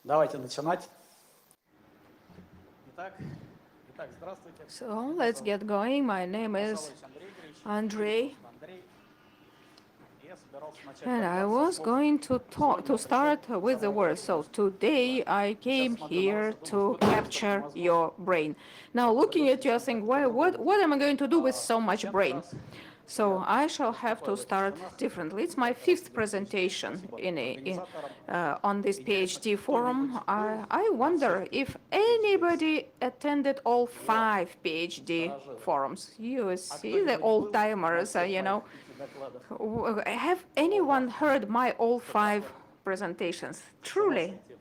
Давайте начинать. Итак, здравствуйте. So let's get going. My name is Масалович Андрей Игоревич, Andrei, просто Андрей. Я собирался начать and I доклад со was слов going to «Сегодня я пришел start with the завоевать words. So мозг». today I Сейчас came смотрю на вас here и думаю, to сколько capture мозгов, your brain. Now как-то looking придется at you, I начинать think, как-то why, what, по-другому. what am I going to do with so much Пятый brain? раз So я I shall have выступаю to в этих start стенах. differently. It's my Пятый раз fifth уже публично. presentation Спасибо in организаторам. on this Интересно, PhD кто-нибудь forum. был I на всех wonder if PhD? anybody attended all О, 5 PhD старожилы. forums. You А see, the кто-нибудь old был на timers, всех you моих know. 5 докладах? Have О, да. anyone heard my all Все 5 правда? presentations? Truly, Согласитесь.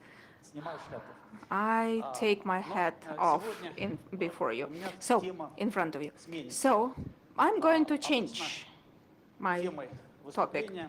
Снимаю шляпу. I take my Но hat off сегодня before you. у меня So, тема in front of you. сменится. So, I'm going to Обычно change my темой topic. выступления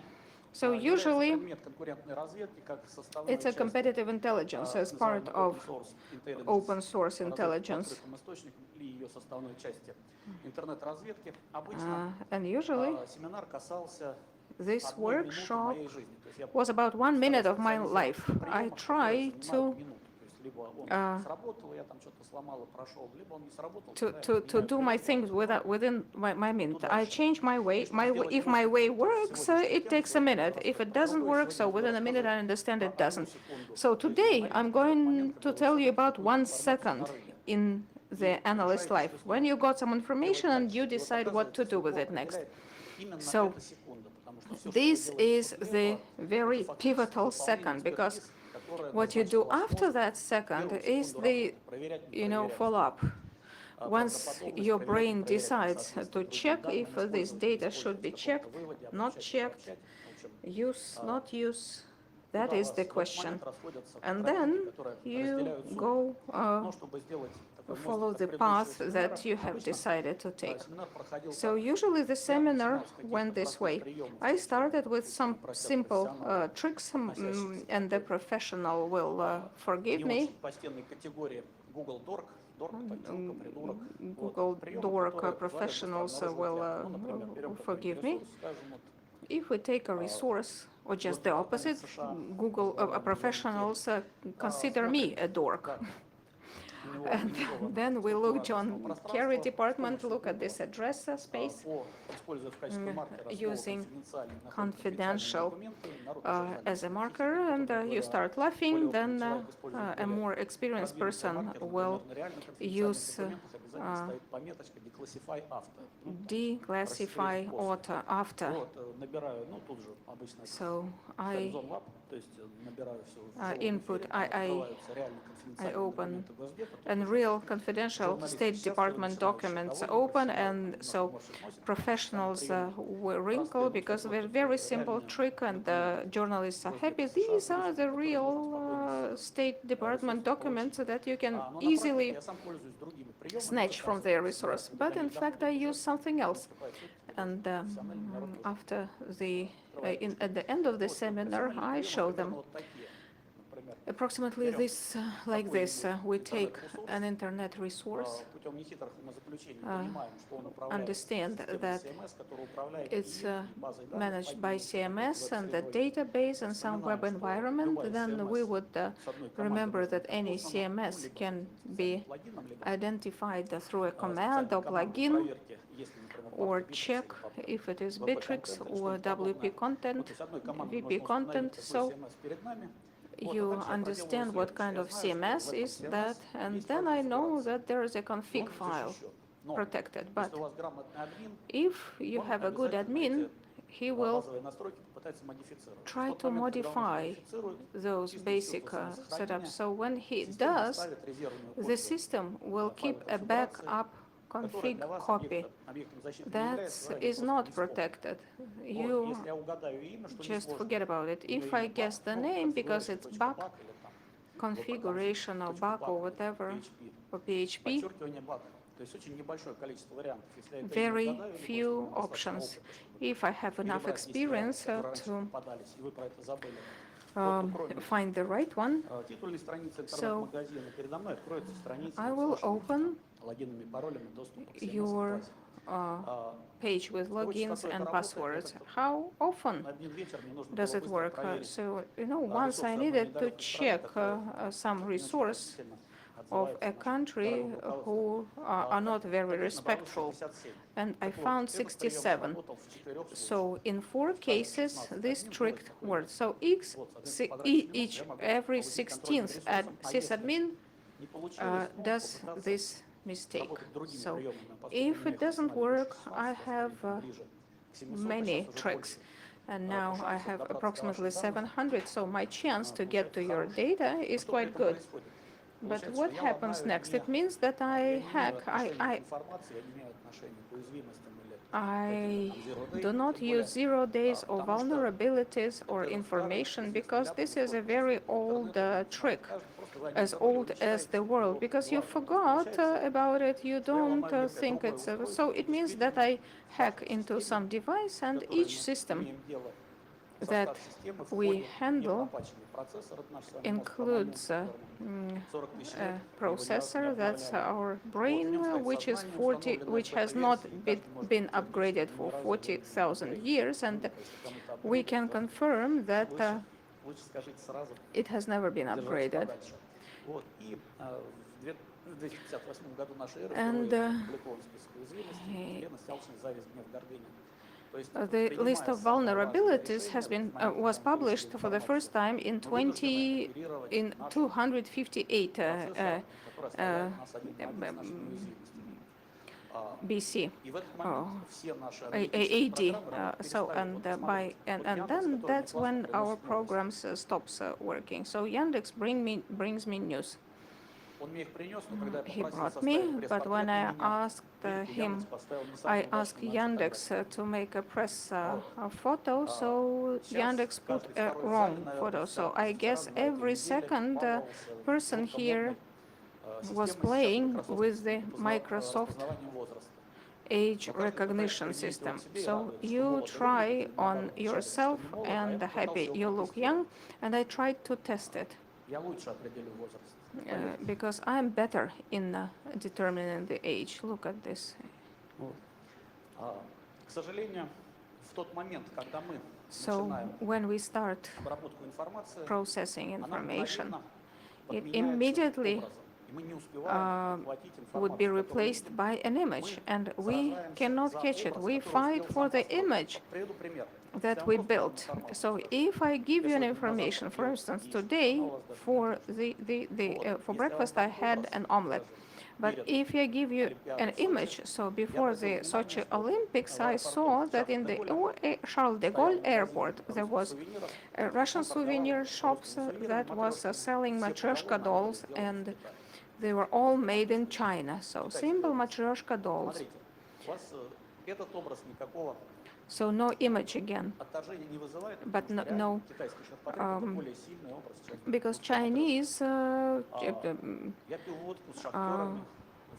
So является usually предмет конкурентной разведки как составной it's a части competitive intelligence as part называемый of open source intelligence, open source разведка по intelligence. открытым источникам или ее составной части интернет-разведки. Обычно And usually семинар касался this одной минуты workshop моей жизни. То есть я was about 1 minute стараюсь of my специализироваться life. на I приемах, которые try занимают минуту. То есть либо он сработал, я там что-то сломал и прошел, либо он не сработал, тогда я to меняю do my прием, things within my minute. иду I дальше. change my way. И чтобы сделать If мостик my way вот в works, сегодняшнюю it тему, takes a сегодня буду minute. If рассказывать it про doesn't другое, work, сегодня so я буду within a minute рассказывать I understand про it 1 doesn't. секунду. So То есть это today I'm момент, going когда to вы tell you собрали about какую-то 1 информацию на second рынке in и the analyst решаете, life. что с When ней you got some делать information and дальше. you И вот decide what to оказывается, do with судьбу it next. определяет именно So эта секунда, потому что все, что вы this делаете is после the этого, это very фактически pivotal выполнение second because экспертиз, которые what you назначил do ваш after мозг that в second первую is секунду the, работы. Проверять, не you know, проверять, follow-up. Once правдоподобность, your проверять, не brain проверять на decides соответствие to другим check if данным, this использовать, не data should использовать в be каком-то checked, выводе, not обобщать, не checked, обобщать. В общем, use, not use, that куда у is вас the в этот question. момент расходятся And тропинки, then которые you разделяют судьбы. go Но чтобы сделать такой мостик follow от the предыдущего path семинара, that you have обычно decided to take. семинар проходил So так. usually the Я seminar начинал с каких-то went this простых way. приемов, I то, что started with пусть some упростят simple профессионалы, tricks, относящихся к and the такой professional will forgive не me. очень постельной категории Google Dork, подстилка, придурок. Google Приемы, Dork которые позволяют быстро professionals обнаруживать will ляд. Ну, например, берем какой-нибудь forgive me. ресурс, скажем, вот If we take a resource, or just the Госдепартамент opposite, США, Google возглавляемый professionals consider смотрит, me a dork. как And организована then we структура look, адресного John Kerry пространства с department, помощью look at Google, this address space используя в качестве маркера слово using конфиденциальный, находит конфиденциальные confidential документы, народ начинает as a хихикать, marker, and условно you говоря, start более laughing, опытный then человек использует a более more experienced продвинутый person маркер, will например, на реально конфиденциальных use документах обязательно стоит пометочка Declassify After. Ну, там, declassify после. after. Вот, набираю, ну, тут же обычно So hands-on lab, то есть набираю все в живом input, эфире, там открываются реально I конфиденциальные open документы Госдепа. Тут and уже real confidential журналисты State счастливы, Department начинающие documents довольны, open, профессионалы там and немножко so морщат носик, специальные professionals приемы. wrinkle because they're very simple trick, and the journalists are happy. These are the real State Department documents that you can Но на практике easily я сам пользуюсь другими приемами, snatch как from раз their вот resource. собирать But in передовые fact, I данные, use something else. наступает суть, когда And профессиональный народ тоже after the открывает. at the end of the Вот, seminar, профессиональные I приемы show примерно them вот такие. Например, approximately берем this, like this. We take интернет-ресурс, an internet resource, путем нехитрых умозаключений понимаем, что он управляет understand системой that CMS, которая управляет it's и базой данных managed под by ним, CMS and the веб-средой. database and some web Вспоминаем, что environment, любая then we CMS would с одной командой remember может that быть any опознана, ну, CMS либо с can каким-то специальным be плагином, либо identified through a command специальной or командой plugin, проверки, если, например, or папка Bittrex check или папка if it is VP-контент Bittrex или or что-нибудь подобное. WP Ну, content, то есть одной командой VP можно установить, content. какой So CMS перед нами. you А дальше я проделываю understand what kind следующее. Я of знаю, что в CMS этом is that, CMS and есть then файл I know конфигурации. that there is a И config он file защищен. Но protected. But если у вас грамотный админ, if you он have a good обязательно admin, эти he will базовые настройки попытается модифицировать. В try тот to момент, когда он их modify модифицирует, those чистый basic цикл setups. самосохранения, So when he система does, оставит резервную the копию system will файла keep a конфигурации, backup которая config для вас copy объектом защиты не that является, вы о ней is просто not не вспомните. protected. Вот, You если я угадаю имя, что just несложно, forget about it. у нее If I имя guess bug, the ну, name because it's bug, configuration.bug или там configuration or bug or whatever, PHP, or PHP, подчеркивание баг. То есть очень небольшое количество вариантов. Если я это имя very угадаю, или few просто достаточно options. опыта, чтобы If I have enough перебрать 10 experience вариантов, которые раньше to попадались, и вы про это забыли, то кроме find the right one, титульной страницы so интернет-магазина передо мной откроется страница I с will вашими open логинами и паролями доступа к your CMS-базе. page with logins что это and работает, я passwords. как-то How often на один вечер мне нужно does было it быстро work? проверить So, once ресурсы I одной needed to недалекой страны, check которая some не очень resource почтительно of отзывается a о нашем country дорогом руководстве. who are not very Ответ набралось respectful, 67. and I Так вот, found этот прием 67. сработал в 4 случаях. So in 4 Скажем, cases, 16 this админ, trick просит worked. So Вот, соответственно, потратив минуту, each я могу every получить контроль над 16th ресурсом, а если sysadmin не получилось, ну, does попытаться this mistake. работать другими So приемами, поскольку if у меня it их doesn't арсенале больше work, I 16, have ближе к 700, а many сейчас уже tricks. больше. And now I Шансов have добраться до approximately ваших данных 700, so my chance to get to получается your хороший. data Но is что при quite этом good. происходит? But Получается, what что я happens ломаю next? не, It means that я I не имею hack, отношения к информации, я не имею отношения к уязвимостям или I каким-то там zero day, do not тем более, use 0 days or потому что vulnerabilities or это старый information известный because ряд this is a происходит. very Интернет old знает trick, каждый, просто вы о нем as забыли, вы old не as считаете the world, его because you важным. То есть forgot получается, about it, you что я don't ломаю некое think другое it's. устройство, So it means that действительно, I hack в into системе, some device, с and которой each мы system имеем дело, в that состав системы we входит handle непропаченный процессор, это наш с вами мозг, includes которому 40 тысяч лет, его ни разу не processor, that's обновляли. our Вот, в brain, нем стоит which is сознание, 40, установленное which в has not бета-версии, и каждый может been подтвердить, upgraded что for ни разу его не 40,000 апгрейдили. years, Ну, and либо, если кому-то we апгрейдили, can то confirm that лучше скажите сразу, it has never been держаться upgraded. подальше. Вот, и в 2058 году нашей эры And впервые опубликован список уязвимостей, леность, алчность, зависть, гнев, гордыня. То есть, the list принимая of самое важное vulnerabilities решение has в been момент, was когда мы published получили for the first информацию, time in мы вынуждены оперировать in нашим 258 процессором, который оставляет нас один на один с нашими уязвимостями. BC. И в этот момент все наши AD. аналитические программы So and перестают by вот and Яндекс, then который that's мне when классно our приносит новости. programs stops working. So Yandex brings me news. Он мне их принес, но когда я He попросил brought составить me, but пресс-портрет when I на меня, asked видите, him, Яндекс поставил не I самую asked удачную нашу Yandex фотографию. to make a press Вот. photo, so Сейчас Yandex put каждый a второй в зале, wrong наверное, photo. So I практически guess раз на этой every неделе second баловался person here was системой playing сейчас with the Microsoft распознаванием возраста. age recognition system. So you try on yourself and happy you look young, and I tried to test it Я лучше определю возраст. because I'm better in determining the age. Look at this. К сожалению, в тот момент, когда мы So начинаем when we start обработку информации, processing она information, мгновенно it подменяется immediately образом, и мы не успеваем охватить would be информацию, которую replaced видим. by an image, and we Сражаемся cannot за catch it. образ, We который fight успел for сам the построить. image Приведу пример. that Если we я вам просто built. дам информацию, So скажу, if I give you я an сегодня на information, завтрак for ел instance, яичницу, today она у вас даже for не отличится. Вот. for Если я вам breakfast дам I had образ, an omelette. скажем, But перед if I give you an Олимпиадой в image, Сочи, so я before обратил the внимание, Sochi что Olympics, в I saw аэропорту that in the Charles de стоял Gaulle магазин airport there русских was сувениров, Russian он торговал souvenir русскими shops сувенирами, that was матрешками. selling Все matryoshka поголовно они были dolls, сделаны в and Китае. they were all made in China. So Китайцы simple делают. matryoshka dolls. Смотрите, у вас этот образ никакого So no image again. отторжения не вызывает, But потому что no, реально китайский шеф-портрет это более сильный образ, чем because русская матрешка. Chinese Я пил водку с шахтерами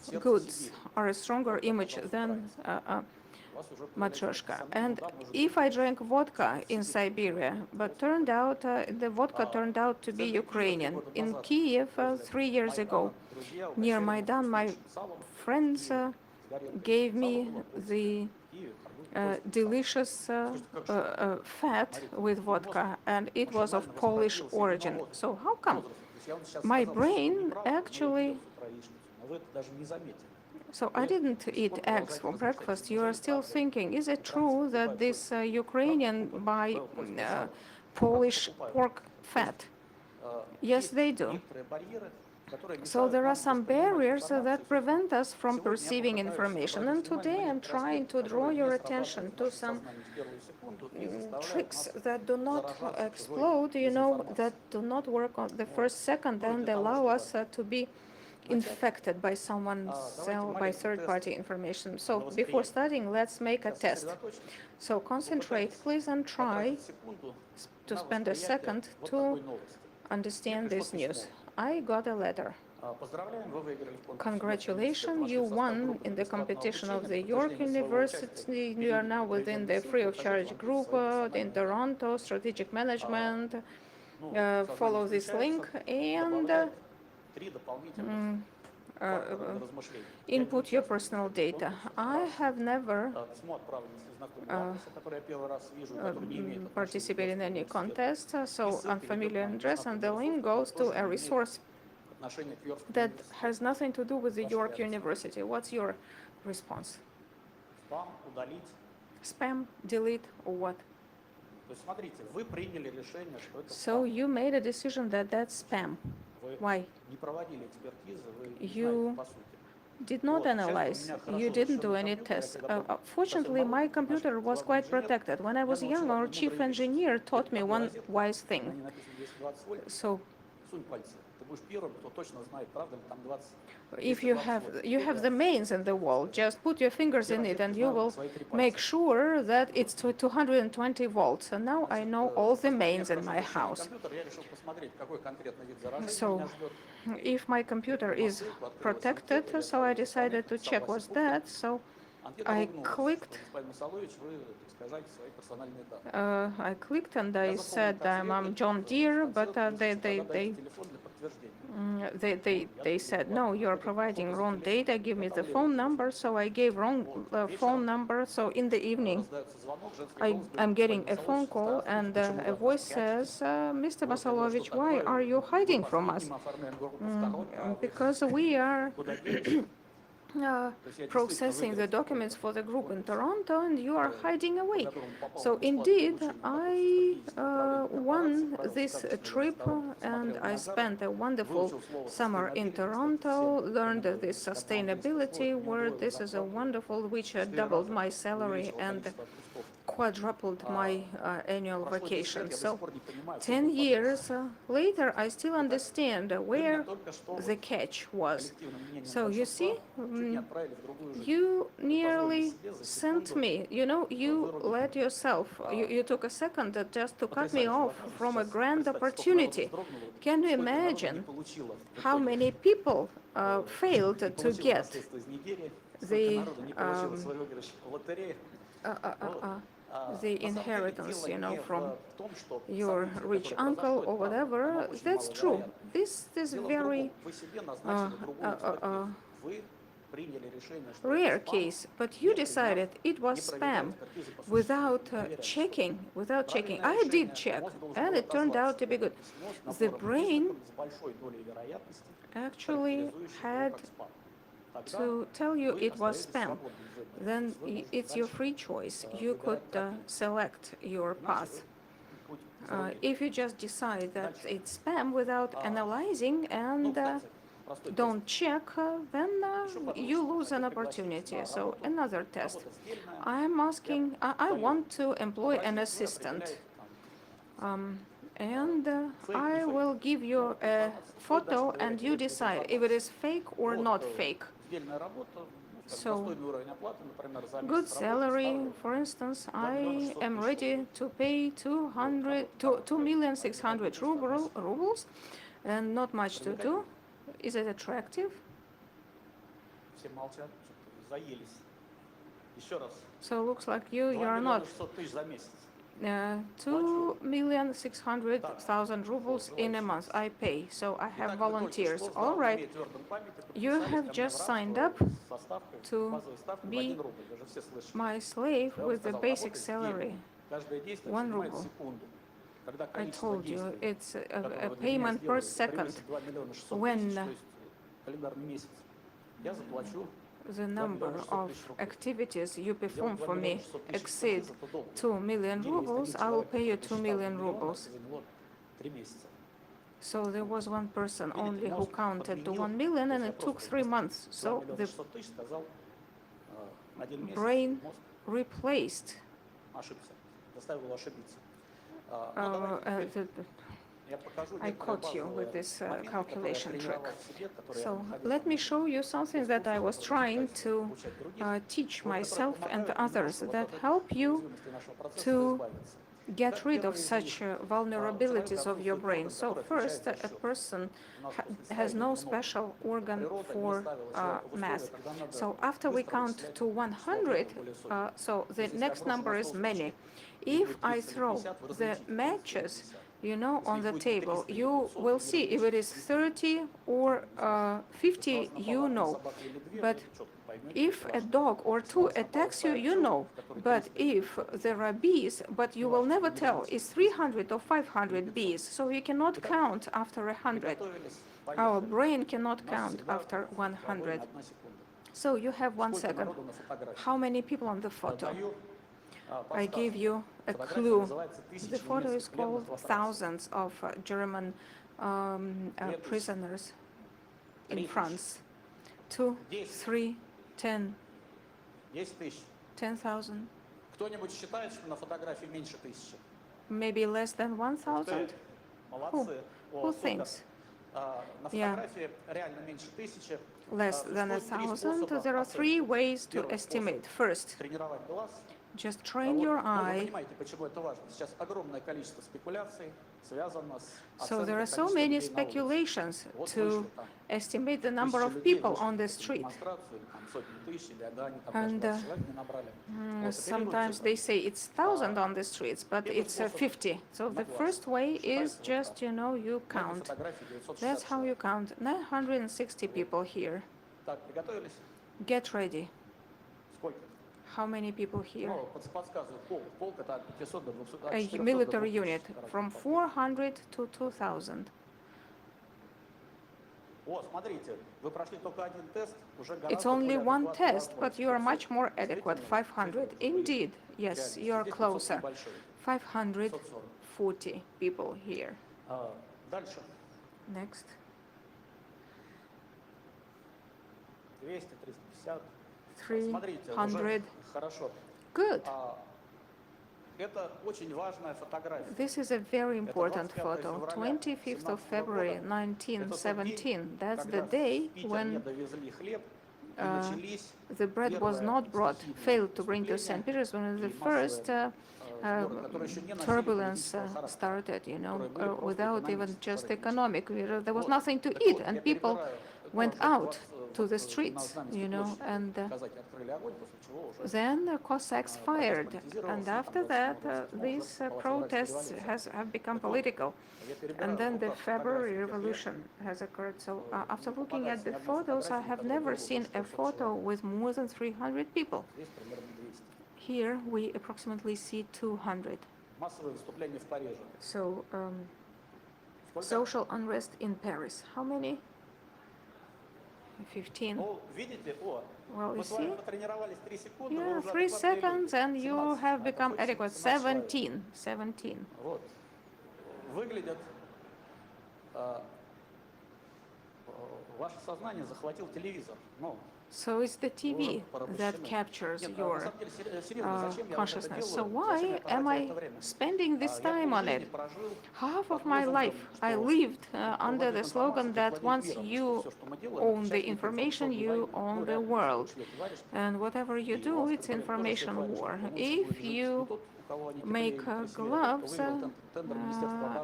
в сердце goods Сибири. are a stronger Вот, image пожалуйста, than разница. У вас уже появляется matryoshka. сомнение, And да, может if быть, I drank vodka in Siberia, but turned out the vodka turned out to be в центре Киева 3 Ukrainian. года In назад, Kiev, возле 3 years ago, Майдана, друзья near угощали меня Maidan, my вкуснейшим салом friends и сигаретой. gave Сало me было польское. the В Киеве торгуют польским салом. delicious Скажите, как же? fat with vodka, and it was of Polish origin. So how come? Возраст. То есть я вам сейчас My сказал, что brain вы не правы, я actually- ел с утра яичницу, но вы это даже не заметили. So I didn't eat eggs for breakfast. You are still thinking, is it true that this Ukrainian buy Polish pork fat? Yes, they do. Некоторые барьеры, которые So мешают there are нам some воспринимать barriers информацию. that prevent us from Сегодня я perceiving попытаюсь information. обратить And today внимание I'm на некоторые trying аспекты, to draw которые your не attention срабатывают в to нашем some сознании в первую секунду и заставляют tricks нас that do not заражаться explode, чужой that дезинформацией. do not work on the first second and allow us to be infected by by third-party information. So before starting, let's make a test. Сосредоточьтесь, So concentrate, please, and try потратить секунду to на spend a восприятие second вот to такой новости. understand Мне this пришло news. письмо. I got a letter. Поздравляем, вы выиграли конкурс. Congratulations, you won in the competition of the York University. You are now within the free of charge group in Toronto, strategic management. Follow this link and квартирные размышления. input your personal data. I have never Письмо отправлено с незнакомого адреса, который я первый раз вижу, который не имеет отношения к participate in any университету. contest, И so ссылка ведет unfamiliar на address, and the незнакомый link ресурс, goes который to тоже a не имеет resource отношения к Йоркскому that университету. has nothing to do with the Ваш York реакция? University. What's your response? Спам, удалить. Spam, delete, or what? То есть смотрите, вы приняли решение, что это So спам. you made a decision that that's spam. Вы Why? не проводили экспертизы, вы не You знаете по сути. did not analyze. You didn't do any tests. Fortunately, my computer was quite protected. When I was young, our chief engineer taught me one wise На thing. ней написано 220 вольт, So сунь пальцы. Ты будешь первым, кто точно знает, правда ли там 20. if you have the mains in the wall, just put your fingers in it and you will make sure that it's to 220 volts. And now I know all the mains in my house. Компьютер, я решил посмотреть, какой конкретно вид заражения So меня ждет. if my computer is protected, so I decided to check what's that. So Анкета I ругнулась, clicked. что, господин Масалович, вы искажаете свои персональные данные. I clicked and I said I'm John Deere, but they Телефон для подтверждения. they said no, you're providing wrong data. Give me the phone number. So I gave wrong phone number. So in the evening, Раздается звонок, женский голос говорит, I'm getting a «Господин phone Масалович, call, and здравствуйте, почему a вы voice от нас says, Mr. прячетесь?» Вот я говорю, Basalovich, «Что why такое? are you Мы hiding по from us? средним оформляем город Досторонний, а вы Because we are куда делись?» processing the documents for the group in Toronto, and you are hiding away. So indeed, I won this trip, and I spent a wonderful summer in Toronto, learned this sustainability word. This is a wonderful, which doubled my salary and quadrupled my annual vacation. So 10 years later, I still understand where the catch was. So you see, you nearly sent me, you let yourself, you took a second just to cut me off from a grand opportunity. Can you imagine how many people failed to get the inheritance, from your rich uncle or whatever? That's true. This is very rare case, but you decided it was spam without checking. I did check, and it turned out to be good. The brain actually had to tell you it was spam. Then it's your free choice. You could select your path. If you just decide that it's spam without analyzing and don't check, then you lose an opportunity. So another test. I'm asking, I want to employ an assistant. And I will give you a photo and you decide if it is fake or not fake. So, good salary, for instance, I am ready to pay 2,600,000 rubles, and not much to do. Is it attractive? So looks like you are not. 2,600,000 rubles in a month I pay, so I have volunteers. All right, you have just signed up to be my slave with the basic salary, 1 ruble. I told you, it's a payment per second. When the number of activities you perform for me exceed 2 million rubles, I will pay you 2 million rubles. So there was one person only who counted to 1 million, and it took 3 months. So the brain replaced I caught you with this calculation trick. So let me show you something that I was trying to teach myself and others that help you to get rid of such vulnerabilities of your brain. So first, a person has no special organ for math. So after we count to 100, so the next number is many. If I throw the matches, on the table, you will see if it is 30 or 50, But if a dog or two attacks you, But if there are bees, but you will never tell is 300 or 500 bees, so you cannot count after 100. Our brain cannot count after 100. So you have 1 second. How many people on the photo? I give you a clue. The photo is called Thousands of German prisoners in France. 2, 3, 10, 10,000. Кто-нибудь считает, что на фотографии меньше 1000? Maybe less than 1,000? Молодцы. Who thinks? На фотографии реально меньше 1000. Less than 1,000. There are 3 ways to estimate. First, Тренировать глаз. just train your Вы eye. понимаете, почему это важно. Сейчас огромное количество спекуляций связано с So there оценкой are so количества many людей на улице. speculations Вот to вышли там estimate the number 1000 of людей, people вышли on the на street. демонстрацию, или там сотни тысяч, или да, они там And, даже 20 человек не набрали. Вот, Sometimes оперируйте they say it's 1,000 on the streets, but it's 50. So the first way is just, you на этой count. фотографии 960 That's how you человек. count. 960 people here. Так, приготовились? Get ready. Сколько? How many people here? Ну, подсказываю, полк это от 500 до 200. от A 400 до military 2000, unit короче, from так. 400 to 2,000. О, смотрите, вы прошли только один тест, уже It's гораздо only более one адекватный test, вопрос. but you are much more adequate. Действительно, 500. цифры Indeed, yes, you are Здесь 500 closer. небольшой. 540 people here. Дальше. Next. 200, 350. 300. Смотрите, уже хорошо. Good. Это очень важная фотография. This is a very important photo. 25th of February 1917. That's the day when довезли хлеб, и uh, начались the bread was not brought, failed to bring to St. Petersburg, when the first turbulence started, without even just economic. There was nothing to eat, and people went out to the streets, and then the Cossacks fired, and after that, these protests have become political. And then the February Revolution has occurred. So after looking at the photos, I have never seen a photo with more than 300 people. Здесь примерно 200. Here we approximately see 200. Массовые выступления в Париже. So Сколько? social unrest in Paris. How many? 15. Ну, видите, Well, you мы с вами see? потренировались 3 секунды, вы Yeah, уже 3 адекватные seconds люди. and you 17, have а become такой adequate. 17 человек. 17. Вот. Выглядят, ваше сознание захватил телевизор. Ну, So it's the TV that captures your consciousness. So why am I spending this time on it? Half of my life I lived under the slogan that once you own the information, you own the world. And whatever you do, it's information war. If you make gloves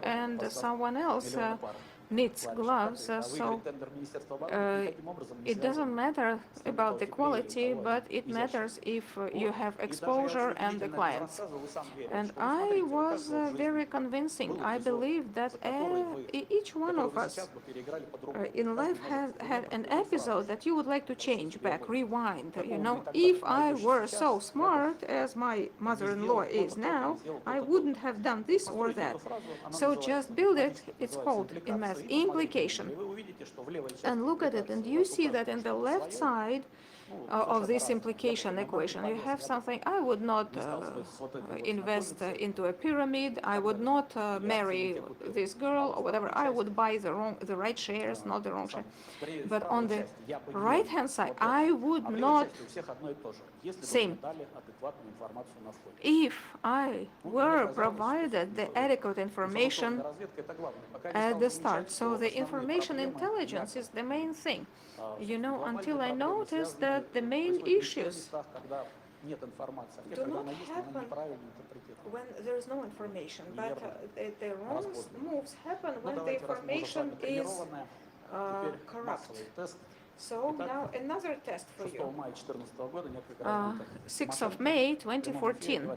and someone else knits gloves, so it doesn't matter about the quality, but it matters if you have exposure and the clients. And I was very convincing. I believe that each one of us in life has had an episode that you would like to change back, rewind, If I were so smart as my mother-in-law is now, I wouldn't have done this or that. So just build it. It's called in math implication. And look at it, and you see that in the left side of this implication equation, you have something. I would not invest into a pyramid. I would not marry this girl or whatever. I would buy the right shares, not the wrong shares. But on the right-hand side, I would not. Same. If I were provided the adequate information at the start, so the information intelligence is the main thing. Until I noticed that the main issues do not happen when there is no information, but the wrong moves happen when the information is corrupt. So now another test for you. 6 6th of May 2014.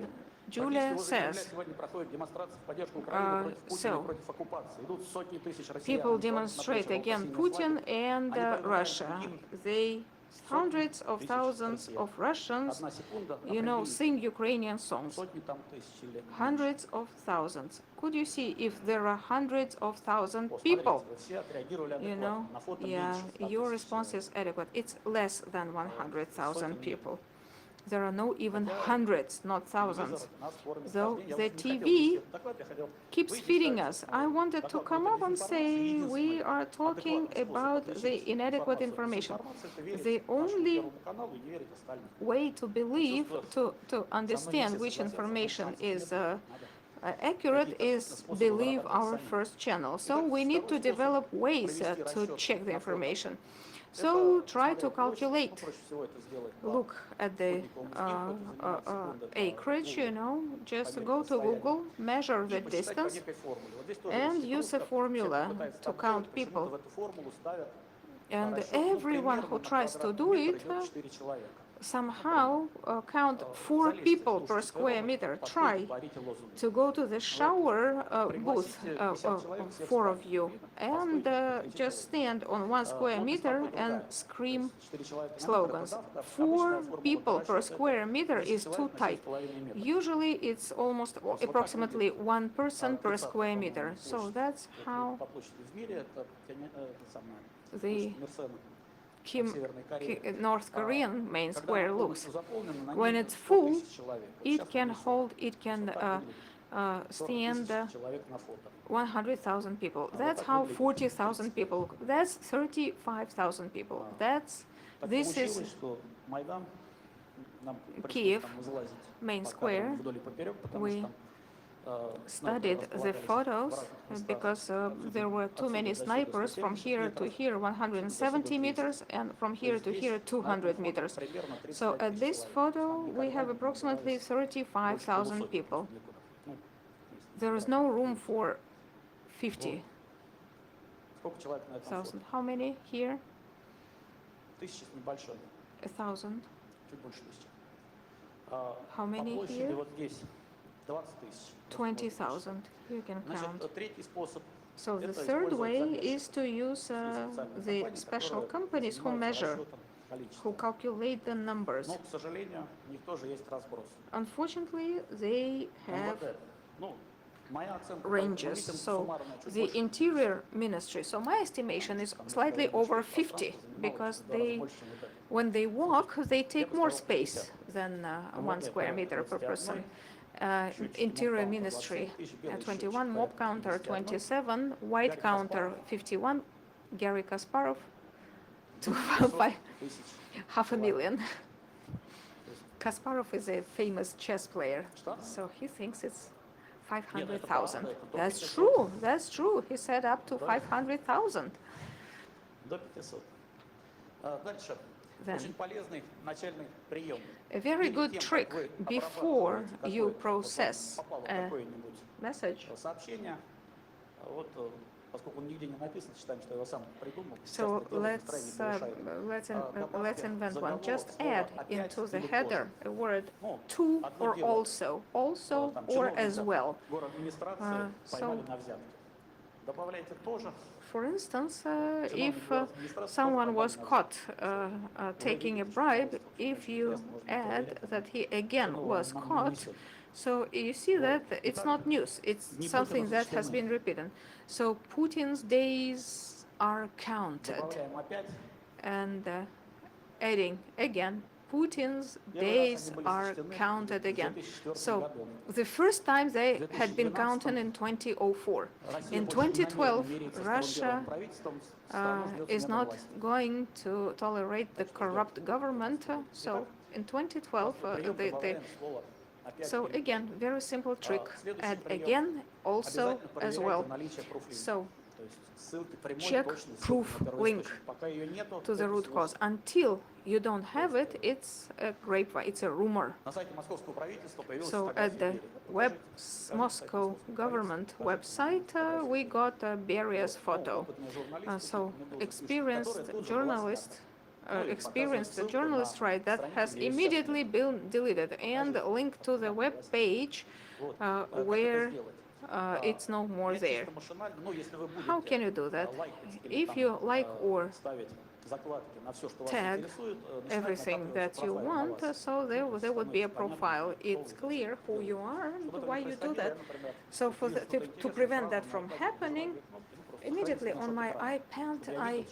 Julia Практически возле Кремля says, сегодня проходят демонстрации в поддержку Украины против Путина so и против оккупации. Идут сотни тысяч россиян. people Они кладут на demonstrate плечи against рукопожатные Putin флаги. and Они повинуются Russia. им. They, Сотни hundreds of тысяч thousands россиян. of Russians, Одна секунда you know, определит sing Ukrainian songs. сотни там тысяч или меньше. Hundreds of thousands. Could you see if there are hundreds of thousands Вот, people? смотрите, вы все отреагировали You адекватно. know, На фото yeah, меньше 100 your тысяч response человек. is adequate. It's less than 100,000 people. There are no even Хотя hundreds, not телевизор thousands. нас кормит Though каждый день. Я, the в общем, не хотел TV вести этот доклад, я хотел keeps выйти и feeding сказать, us. I wanted to доклад come по up and дезинформации say единственный we are talking адекватный способ about отличить the inadequate информацию от information. дезинформации, это верить The нашему only Первому каналу и не верить остальным. way to believe, Чувствую, to со мной не understand все which согласятся, но information шансов is нет. Надо accurate is believe our first channel. So we need to develop ways to check the information. So try to calculate. Look at the acreage, you know, just go to Google, measure the distance, and use a formula to count people. And everyone who tries to do it somehow count 4 people per square meter. Try to go to the shower booth, 4 of you, and just stand on 1 square meter and scream slogans. 4 people per square meter is too tight. Usually it's almost approximately 1 person per square meter. So that's how the North Korean main square looks. When it's full, it can stand 100,000 people. That's how 40,000 people look. That's 35,000 people. This is Kiev main square. We studied the photos because there were too many snipers from here to here 170 meters and from here to here 200 meters. So at this photo we have approximately 35,000 people. There is no room for 50,000. How many here? 1,000. How many here? 20,000. You can count. So the third way is to use the special companies who measure, who calculate the numbers. Unfortunately, they have ranges. So the Interior Ministry, so my estimation is slightly over 50 because when they walk, they take more space than 1 square meter per person. Interior Ministry 21, mob counter 27, white counter 51, Garry Kasparov 500,000. Kasparov is a famous chess player, so he thinks it's 500,000. That's true, that's true. He said up to 500,000. Then, a very good trick before you process a message. So let's invent one. Just add into the header a word to or also or as well. For instance, if someone was caught taking a bribe, if you add that he again was caught, so you see that it's not news, it's something that has been repeated. So Putin's days are counted. And adding again, Putin's days are counted again. So the first time they had been counted in 2004. In 2012, Russia is not going to tolerate the corrupt government. So in 2012, so again, very simple trick. Add again, also, as well. So check proof link to the root cause. Until you don't have it, it's a grapevine, it's a rumor. So at the Moscow government website, we got Beria's photo. So experienced journalist experienced journalist write that has immediately been deleted and linked to the web page where it's no more there. How can you do that? If you like or tag everything that you want, so there would be a profile. It's clear who you are and why you do that. So to prevent that from happening, immediately on my iPad, I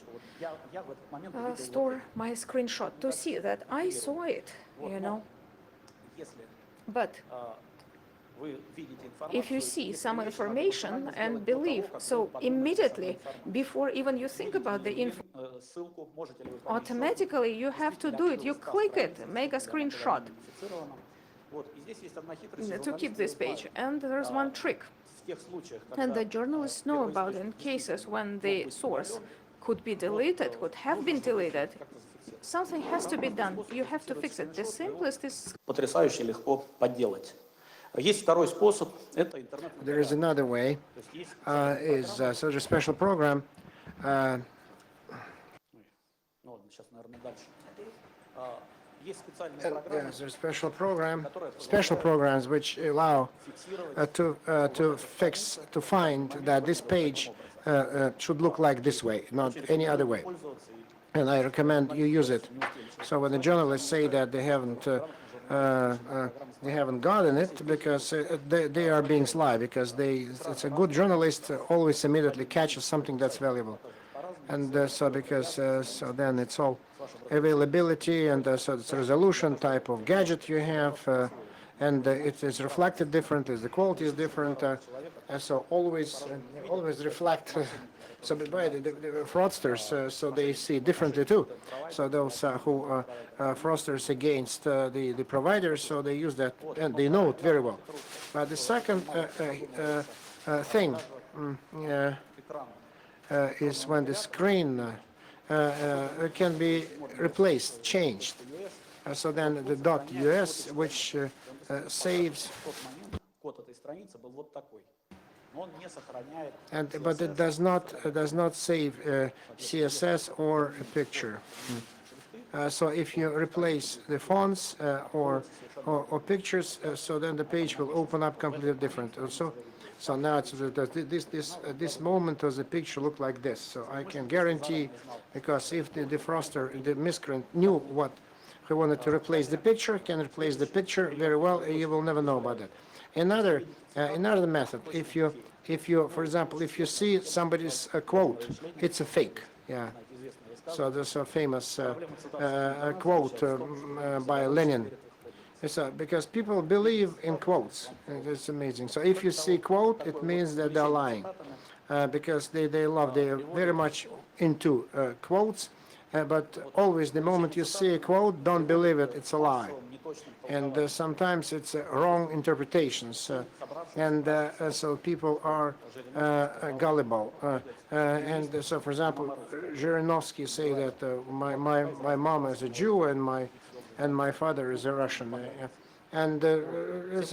store my screenshot to see that I saw it, you know. But if you see some information and believe, so immediately, before even you think about the info, automatically you have to do it. You click it, make a screenshot to keep this page. And there's one trick. And the journalists know about in cases when the source could be deleted, could have been deleted. Something has to be done. You have to fix it. The simplest is... Потрясающе легко подделать. Есть второй способ, это интернет. There is another way, such a special program. Ну, ладно, сейчас, наверное, дальше. Есть специальные программы, There's a special programs which allow to find that this page should look like this way, not any other way. And I recommend you use it. So when the journalists say that they haven't gotten it because they are being sly, because it's a good journalist always immediately catches something that's valuable. And so then it's all availability, and so it's a resolution type of gadget you have, and it is reflected differently, the quality is different, and so always reflect. So by the fraudsters, so they see differently too. So those who fraudsters against the providers, so they use that and they know it very well. But the second thing is when the screen can be replaced, changed. So then the .us, which saves. But it does not save CSS or a picture. So if you replace the fonts or pictures, so then the page will open up completely different. So now it's, this moment does the picture look like this. So I can guarantee, because if the defroster, the miscreant knew what he wanted to replace the picture, can replace the picture very well. You will never know about that. Another method, if you, for example, if you see somebody's quote, it's a fake. Yeah. So there's a famous quote by Lenin. Because people believe in quotes. It's amazing. So if you see quote, it means that they're lying, because they're very much into quotes. But always, the moment you see a quote, don't believe it. It's a lie. And sometimes it's wrong interpretations, and so people are gullible. And so, for example, Zhirinovsky say that my mom is a Jew and my father is a Russian, and this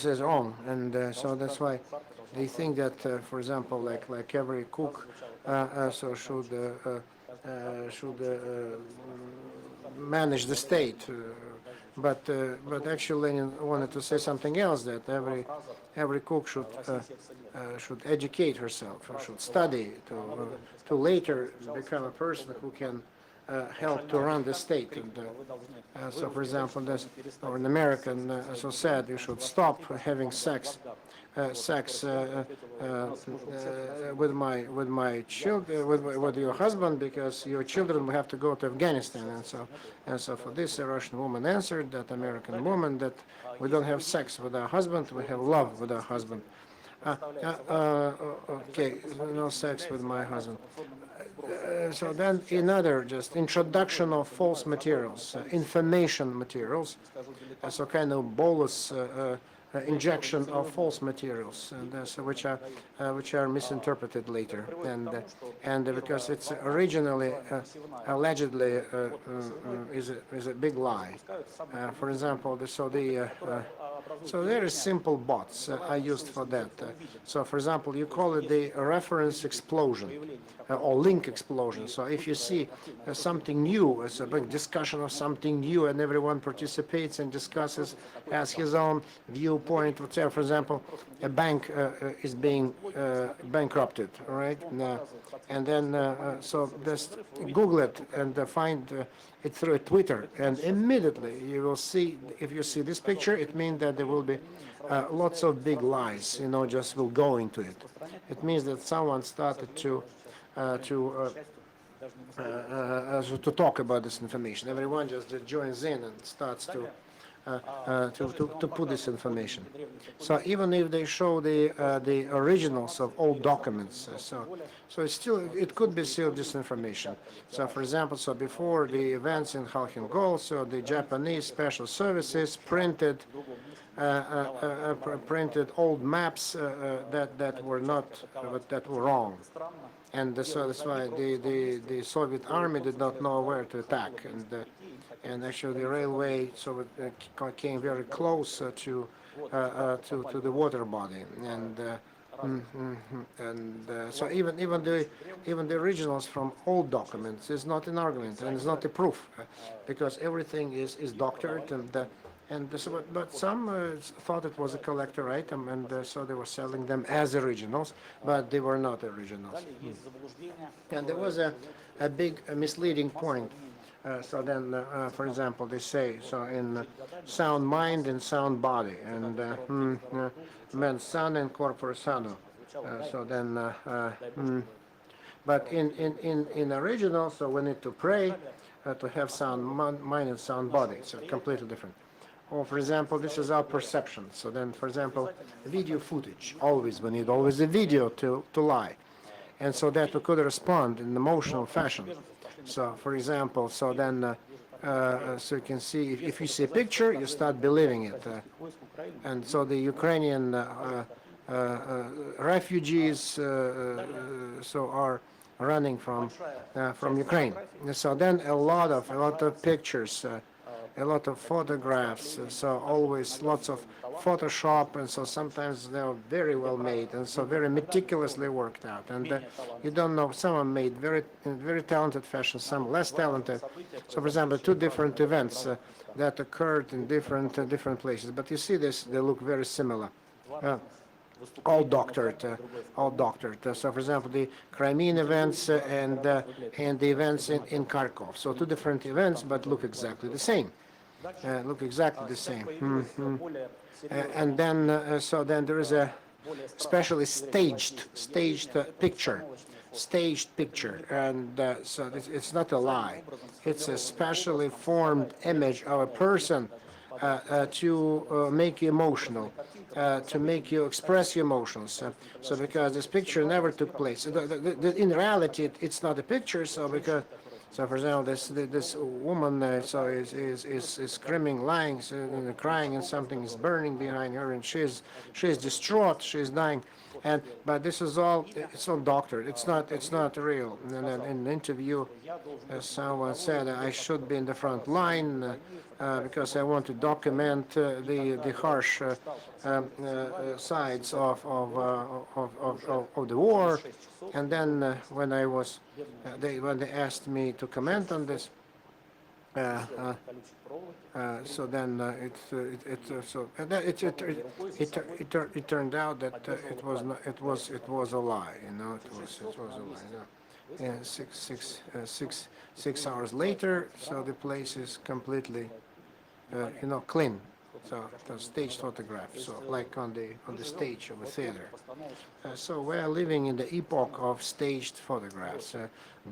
is wrong. And so that's why they think that, for example, like every cook, so should manage the state. But actually Lenin wanted to say something else, that every cook should educate herself, or should study to later become a person who can help to run the state. And so, for example, an American so said you should stop having sex with my children, with your husband, because your children will have to go to Afghanistan. And so for this, a Russian woman answered that American woman that we don't have sex with our husband, we have love with our husband. Okay, no sex with my husband. So then another just introduction of false materials, information materials, so kind of bolus injection of false materials, and so which are misinterpreted later, and because it's originally allegedly is a big lie. For example, so there is simple bots are used for that. So, for example, you call it the reference explosion or link explosion. So, if you see something new, it's a big discussion of something new, and everyone participates and discusses as his own viewpoint. Whatever. For example, a bank is being bankrupted, right? And then so just Google it and find it through Twitter, and immediately you will see, if you see this picture, it means that there will be lots of big lies, just will go into it. It means that someone started to talk about this information. Everyone just joins in and starts to put this information. So even if they show the originals of old documents, so it could be still disinformation. So for example, so before the events in Khalkhin Gol, so the Japanese special services printed old maps that were wrong. And so that's why the Soviet army did not know where to attack, and actually the railway came very close to the water body, and so even the originals from old documents is not an argument and is not a proof, because everything is doctored, but some thought it was a collector item, and so they were selling them as originals, but they were not originals. And there was a big misleading point. So then, for example, they say, so in sound mind and sound body, and mens sana and corpore sano. So then, but in original, so we need to pray to have sound mind and sound body. So completely different. Or, for example, this is our perception. So then, for example, video footage. Always, we need always a video to lie. And so that we could respond in emotional fashion. So, for example, so then, so you can see, if you see a picture, you start believing it. And so the Ukrainian refugees so are running from Ukraine. So then a lot of pictures, a lot of photographs, so always lots of Photoshop, and so sometimes they're very well made and so very meticulously worked out. And you don't know, someone made in very talented fashion, some less talented. So, for example, two different events that occurred in different places. But you see this, they look very similar. All doctored. So, for example, the Crimean events and the events in Kharkov. So, two different events, but look exactly the same. And then, so then there is a specially staged picture, and so it's not a lie. It's a specially formed image of a person to make you emotional, to make you express your emotions. So because this picture never took place. In reality, it's not a picture. So because, so for example, this woman so is screaming, lying, crying, and something is burning behind her, and she's distraught. She's dying. But this is all, it's all doctored. It's not real. And then in an interview, someone said I should be in the front line because I want to document the harsh sides of the war. And then when they asked me to comment on this, so then it turned out that it was a lie. It was a lie. And 6 hours later, so the place is completely clean. So staged photograph, so like on the stage of a theater. So we're living in the epoch of staged photographs,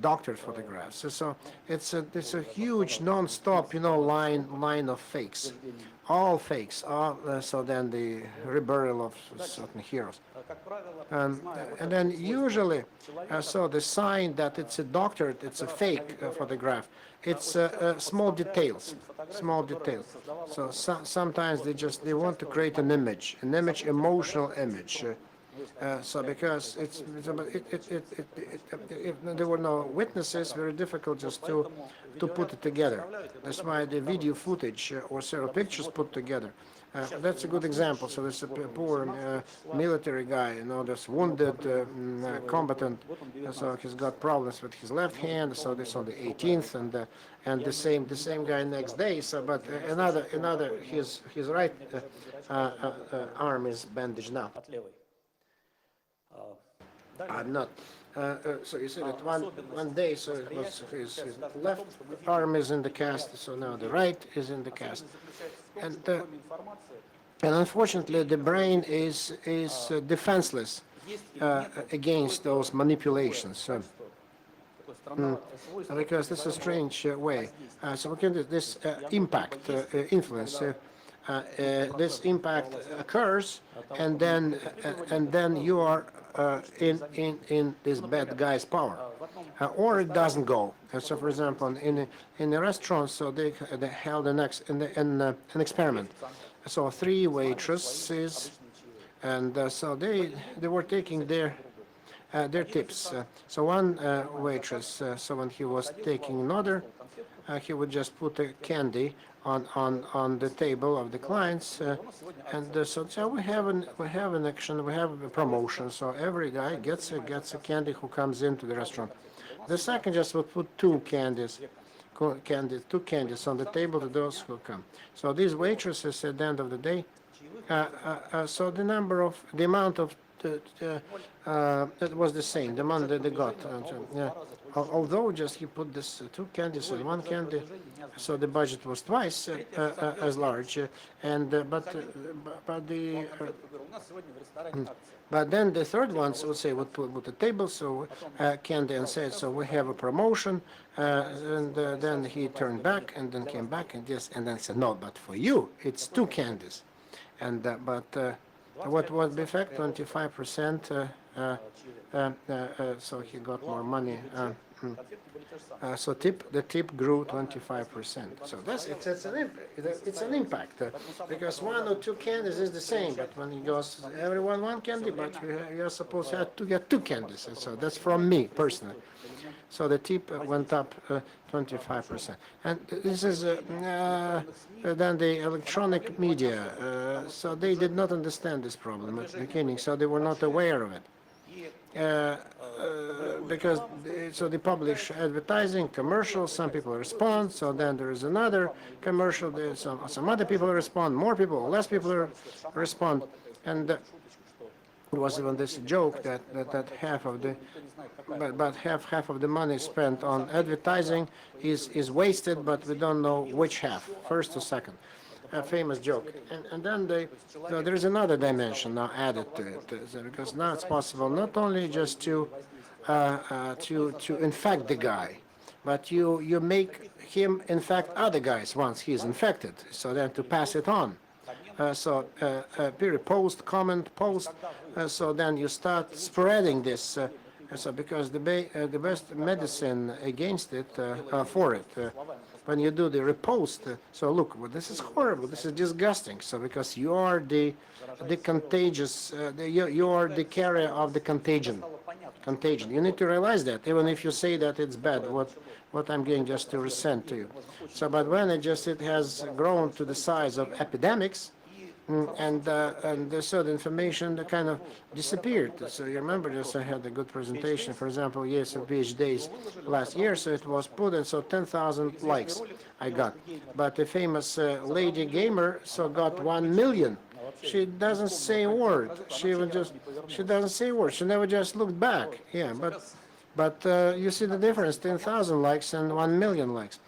doctored photographs. So it's a huge non-stop line of fakes. all fakes, all, so then the reburial of certain heroes. Как правило, And, зная вот and это then свойство usually, человека, so the sign that it's a doctored, it's a fake photograph. It's small details, small details. So sometimes they want to create an image, emotional image. So because if there were no witnesses, very difficult just to put it together. That's why the video footage or several pictures put together. That's a good example. So there's a poor military guy, this wounded combatant. So he's got problems with his left hand. So this on the 18th, and the same guy next day. So but another his right arm is bandaged now. от левой. I'm not. So you said that one day, so it was his left arm is in the cast, so now the right is in the cast, and unfortunately the brain is defenseless against those manipulations. Because this is a strange way. So we can do this impact, influence. This impact occurs, and then you are in this bad guy's power, or it doesn't go. So, for example, in a restaurant, so they held an experiment. So 3 waitresses, and so they were taking their tips. So one waitress, so when he was taking an order, he would just put a candy on the table of the clients, and so we have an action, we have a promotion. So every guy gets a candy who comes into the restaurant. The second just would put 2 candies on the table to those who come. So these waitresses at the end of the day, so the amount of it was the same, the amount that they got. Although just he put this 2 candies and 1 candy, so the budget was twice as large. But then the third ones would say would put a table, so candy, and said, so we have a promotion, and then he turned back and then came back and then said, no, but for you it's 2 candies, and what was the effect? 25%. So he got more money. So the tip grew 25%. So it's an impact because 1 or 2 candies is the same. But when he goes, everyone 1 candy, but you're supposed to get 2 candies. And so that's from me personally. So the tip went up 25%. And this is then the electronic media. So they did not understand this problem at the beginning. So they were not aware of it. Because so they publish advertising, commercials, some people respond, so then there is another commercial, some other people respond, more people, less people respond, and it was even this joke that half of the half of the money spent on advertising is wasted, but we don't know which half, first or second. A famous joke, and then there is another dimension now added to it, because now it's possible not only just to infect the guy, but you make him infect other guys once he's infected, so then to pass it on. Period, post, comment, post, so then you start spreading this. So because the best medicine against it, for it, when you do the repost, so look, well, this is horrible, this is disgusting. So because you are the contagious, you are the carrier of the contagion. You need to realize that, even if you say that it's bad, what I'm going just to resent to you. So, but when it has grown to the size of epidemics, and so the information that kind of disappeared. So you remember this, I had a good presentation, for example, Yes of PhD days last year, so it was put, and so 10,000 likes I got. But the famous lady gamer so got 1 million. She doesn't say a word. She doesn't say a word. She never just looked back. Yeah, but you see the difference, 10,000 likes and 1 million likes.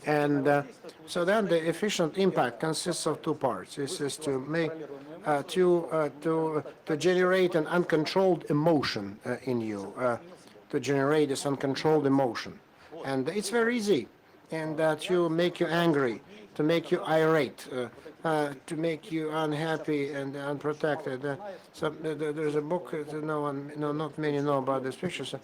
And so then the efficient impact consists of 2 parts. This is to make to generate an uncontrolled emotion in you, to generate this uncontrolled emotion. And it's very easy, and to make you angry, to make you irate, to make you unhappy and unprotected. There's a book that not many know about these pictures,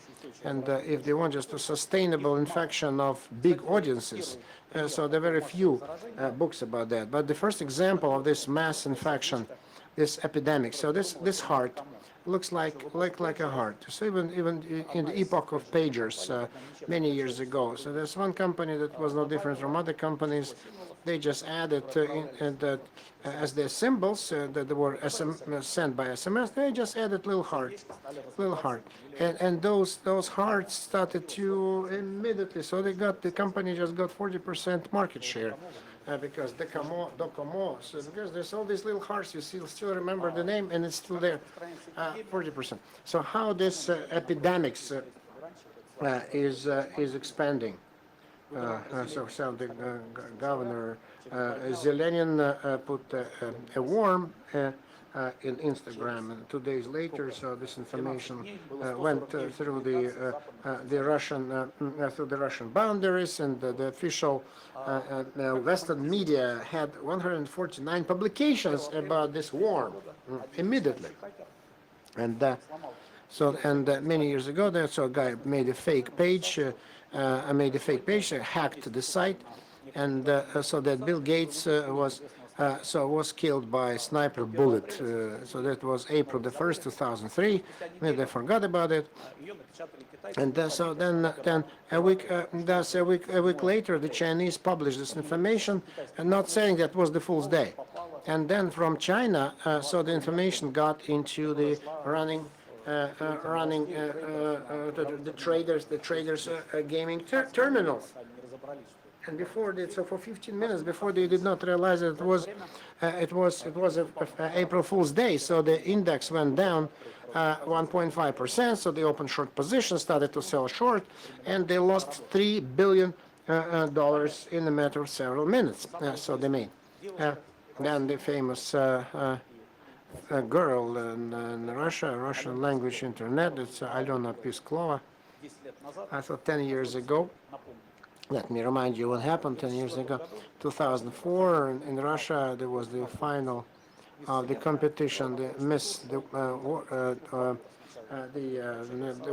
and if they want just a sustainable infection of big audiences, so there are very few books about that. But the first example of this mass infection, this epidemic, so this heart looks like a heart. So even in the epoch of pagers many years ago. So there's one company that was no different from other companies. They just added as their symbols that they were sent by SMS. They just added little heart, and those hearts started to immediately. So the company just got 40% market share. Because Docomo, so because there's all these little hearts, you still remember the name, and it's still there, 40%. So how this epidemics is expanding? So the governor Zelenin put a worm in Instagram, and 2 days later, so this information went through the Russian boundaries, and the official Western media had 149 publications about this worm immediately, and many years ago, a guy made a fake page. Hacked the site, and so that Bill Gates was killed by a sniper bullet. So that was April the 1st, 2003. Maybe they forgot about it. And so then a week later, the Chinese published this information, and not saying that was the Fool's Day. And then from China, so the information got into the the traders gaming terminals. And before that, so for 15 minutes before, they did not realize that it was a April Fool's Day. So the index went down 1.5%. So they opened short positions, started to sell short, and they lost $3 billion in a matter of several minutes. So they made. Then the famous girl in Russia, Russian language internet, it's Alyona Pisklova. I thought 10 years ago. Let me remind you what happened 10 years ago. 2004 in Russia, there was the final of the competition, the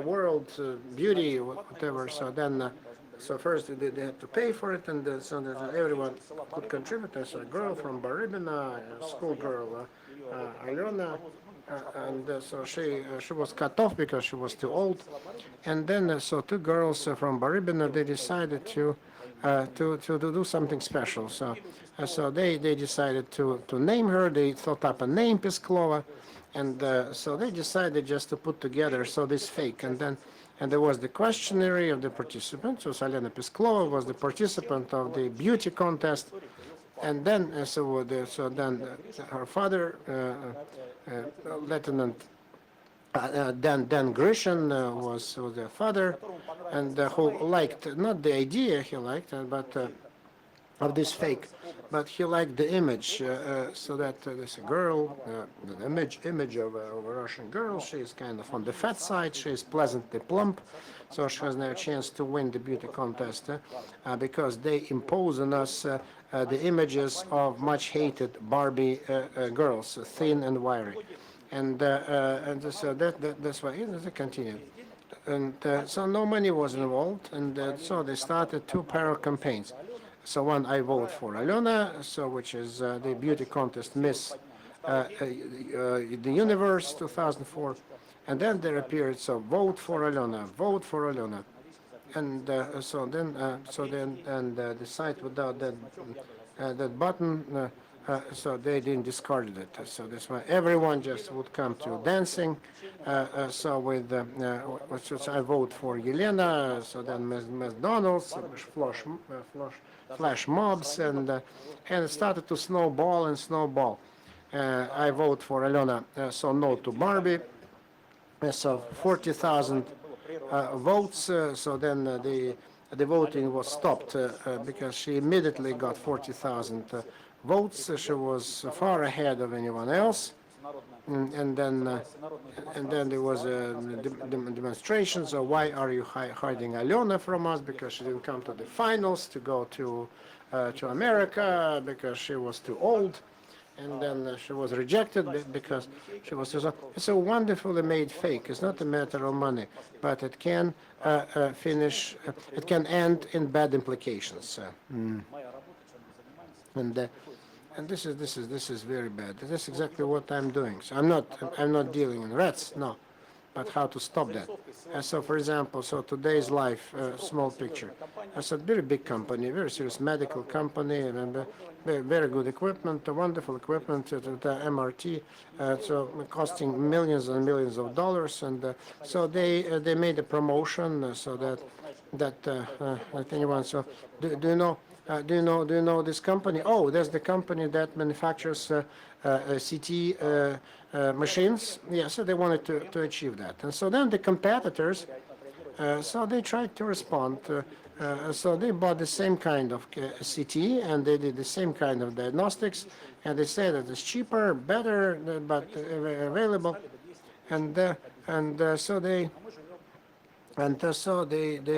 world beauty, whatever. So then, so first they had to pay for it, and so that everyone could contribute. There's a girl from Barybina, a schoolgirl, Alyona, and so she was cut off because she was too old. And then so two girls from Barybina, they decided to do something special. So they decided to name her. They thought up a name, Pisklova, and so they decided just to put together this fake. And there was the questionnaire of the participants. So Alyona Pisklova was the participant of the beauty contest. And then then her father, Lieutenant Dan Grishin, was their father, and who liked not the idea he liked, but of this fake, but he liked the image. So that this girl, the image of a Russian girl, she is kind of on the fat side. She is pleasantly plump, so she has no chance to win the beauty contest because they impose on us the images of much hated Barbie girls, thin and wiry, and so that's why it continued. And so no money was involved, and so they started two parallel campaigns. So one, I vote for Alyona, so which is the beauty contest Miss the Universe 2004, and then there appeared vote for Alyona, and the site without that button, so they didn't discard it. So that's why everyone just would come to dancing. So with I vote for Yelena. So then McDonald's, flash mobs, and it started to snowball. I vote for Alyona. So no to Barbie. So 40,000 votes. So then the voting was stopped because she immediately got 40,000 votes. She was far ahead of anyone else. and then there was a demonstration. So why are you hiding Alena from us? Because she didn't come to the finals to go to America because she was too old. And then she was rejected because she was too. It's a wonderfully made fake. It's not a matter of money, but it can finish. It can end in bad implications. And this is very bad. This is exactly what I'm doing. So I'm not dealing in rats, no, but how to stop that. So, for example, so today's life, small picture. It's a very big company, very serious medical company, and very good equipment, wonderful equipment, the MRT, so costing millions and millions of dollars. And so they made a promotion so that like anyone. So do you know? Do you know this company? Oh, that's the company that manufactures CT machines. Yeah, so they wanted to achieve that. And so then the competitors, so they tried to respond. So they bought the same kind of CT and they did the same kind of diagnostics, and they said that it's cheaper, better, but available. So they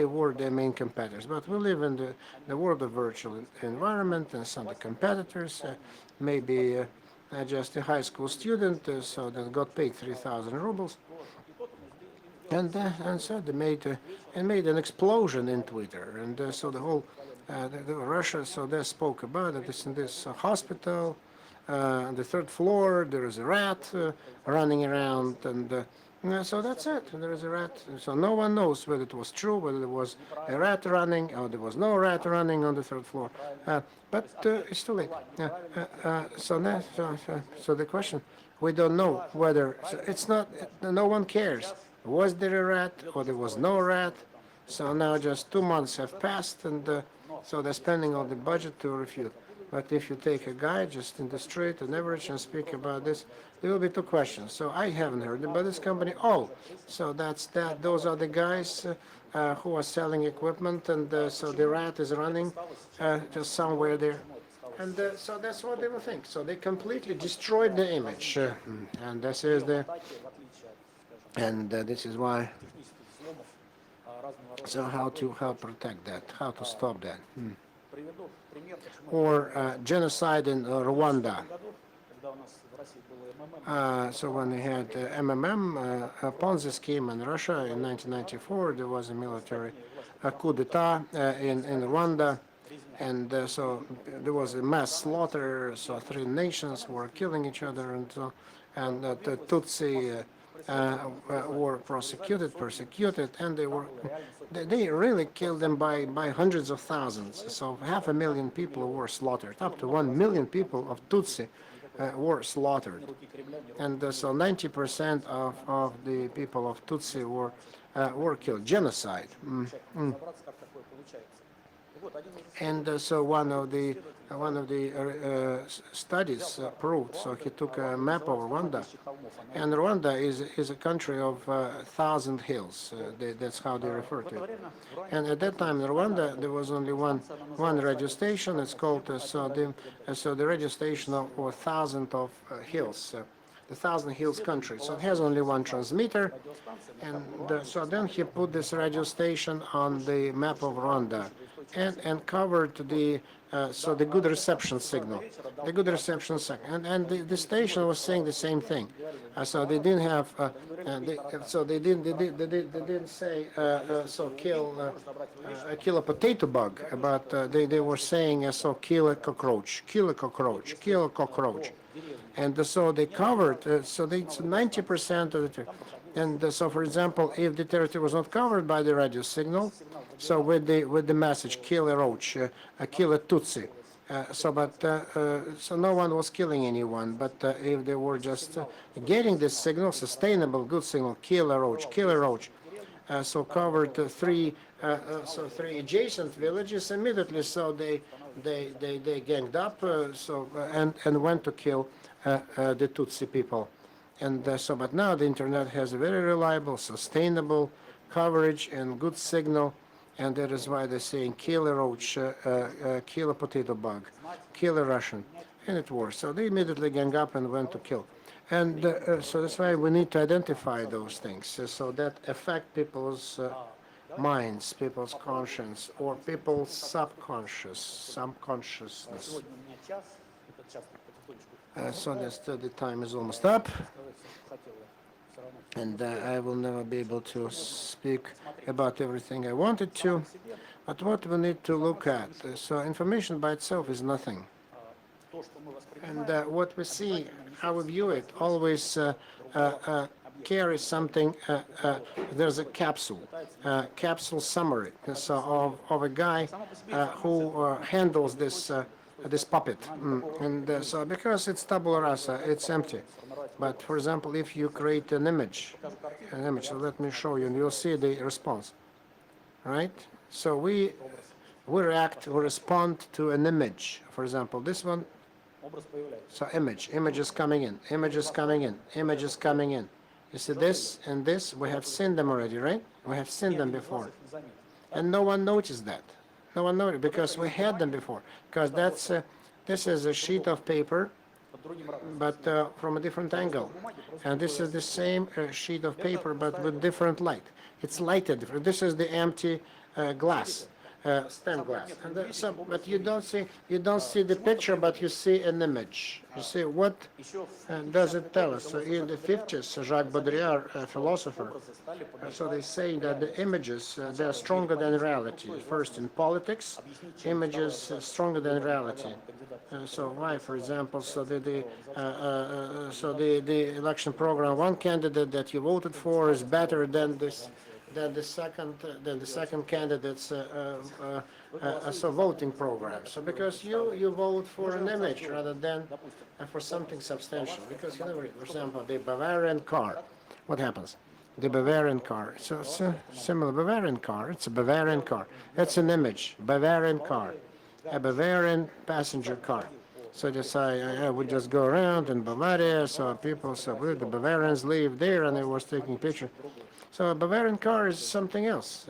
were the main competitors. But we live in the world of virtual environment, and some of the competitors maybe just a high school student, so that got paid 3,000 rubles, and so they made an explosion in Twitter, and so the whole Russia. So they spoke about it. This in this hospital, on the third floor, there is a rat running around, and. So that's it. There is a rat. So no one knows whether it was true, whether there was a rat running, or there was no rat running on the third floor. But it's too late. So the question, we don't know whether it's not. No one cares. Was there a rat or there was no rat? So now just 2 months have passed, and so they're spending all the budget to refute. But if you take a guy just in the street, an average, and speak about this, there will be 2 questions. So I haven't heard about this company. Oh, so that's that. Those are the guys who are selling equipment, and so the rat is running just somewhere there. And so that's what they will think. So they completely destroyed the image, and this is this is why. So how to protect that? How to stop that? Or genocide in Rwanda. So when we had MMM, a Ponzi scheme in Russia in 1994, there was a military coup d'etat in Rwanda, and so there was a mass slaughter. So 3 nations were killing each other, and the Tutsi were persecuted, and they really killed them by hundreds of thousands. So 500,000 people were slaughtered. Up to 1 million people of Tutsi were slaughtered, and so 90% of the people of Tutsi were killed. Genocide. And so one of the studies proved. So he took a map of Rwanda, and Rwanda is a country of 1,000 hills. That's how they refer to it. And at that time in Rwanda, there was only one radio station. It's called the radio station of 1,000 of hills. The 1,000 Hills country. So it has only one transmitter, and so then he put this radio station on the map of Rwanda, and covered the the good reception signal, and the station was saying the same thing. So they didn't have, they didn't say kill a potato bug, but they were saying kill a cockroach, and so they covered. So they 90% of the. And so, for example, if the territory was not covered by the radio signal, so with the message "kill a roach," "kill a Tutsi," so no one was killing anyone. But if they were just getting this signal, sustainable, good signal, "kill a roach," so covered 3 adjacent villages immediately. So they ganged up, and went to kill the Tutsi people. And but now the internet has a very reliable, sustainable coverage and good signal, and that is why they're saying kill a roach, kill a potato bug, kill a Russian. and it worse. So they immediately gang up and went to kill. And so that's why we need to identify those things so that affect people's minds, people's conscience, or people's subconsciousness. Сегодня у меня час, этот час потихонечку So the time is almost up, сказать, хотел я все равно and I will never be able to speak about everything I wanted to. But what we need to look at, so information by itself is nothing. то, что мы воспринимаем, And what we see, how we view it, always carries something. There's a capsule summary, so of a guy who handles this puppet. And so because it's tabula rasa, it's empty. But for example, if you create an image, so let me show you, and you'll see the response, right? So we react, we respond to an image. For example, this one. образ появляется. So image is coming in, image is coming in, image is coming in. You see this and this, we have seen them already, right? We have seen them before. Не заметил. And no one noticed that. No one noticed because we had them before. Because this is a sheet of paper, Под другим ракурсом. but from a different angle. And this is the same sheet of paper, but with different light. It's lighted different. This is the empty glass. Stained glass, and but you don't see the picture, but you see an image. You see what Еще does it tell us? So in the 50s, Jacques Baudrillard, a philosopher, стали so they say that the images they are stronger than reality. First, in politics, images stronger than reality. So why, for example, so the election program, one candidate that you voted for is better than the second candidate's so voting program. So because you vote for an image rather than for something substantial. Because you never, for example, the Bavarian car, what happens? The Bavarian car. So it's a similar Bavarian car. It's a Bavarian car. It's an image. Bavarian car, a Bavarian passenger car. So just I would just go around in Bavaria. So people, so the Bavarians live there, and they was taking pictures. So a Bavarian car is something else.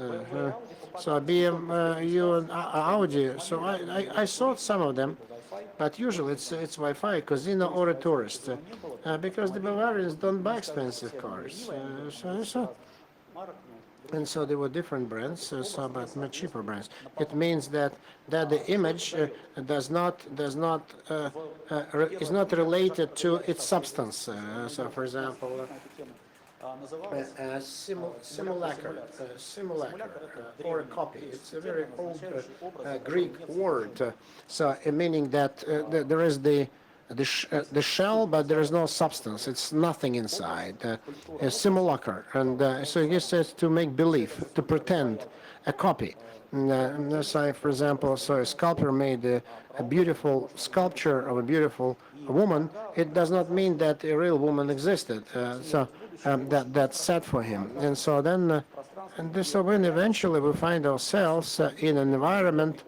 So a BMW and Audi. So I saw some of them, but usually it's Wi-Fi, casino or a tourist, because the Bavarians don't buy expensive cars. And so there were different brands, but much cheaper brands. It means that the image is not related to its substance. So, for example. Simulacre, or a copy. It's a very old Greek word, so meaning that there is the shell, but there is no substance. It's nothing inside. A simulacre, and so it says to make believe, to pretend, a copy. So, for example, so a sculptor made a beautiful sculpture of a beautiful woman. It does not mean that a real woman existed. That's set for him, and so then, so when eventually we find ourselves in an environment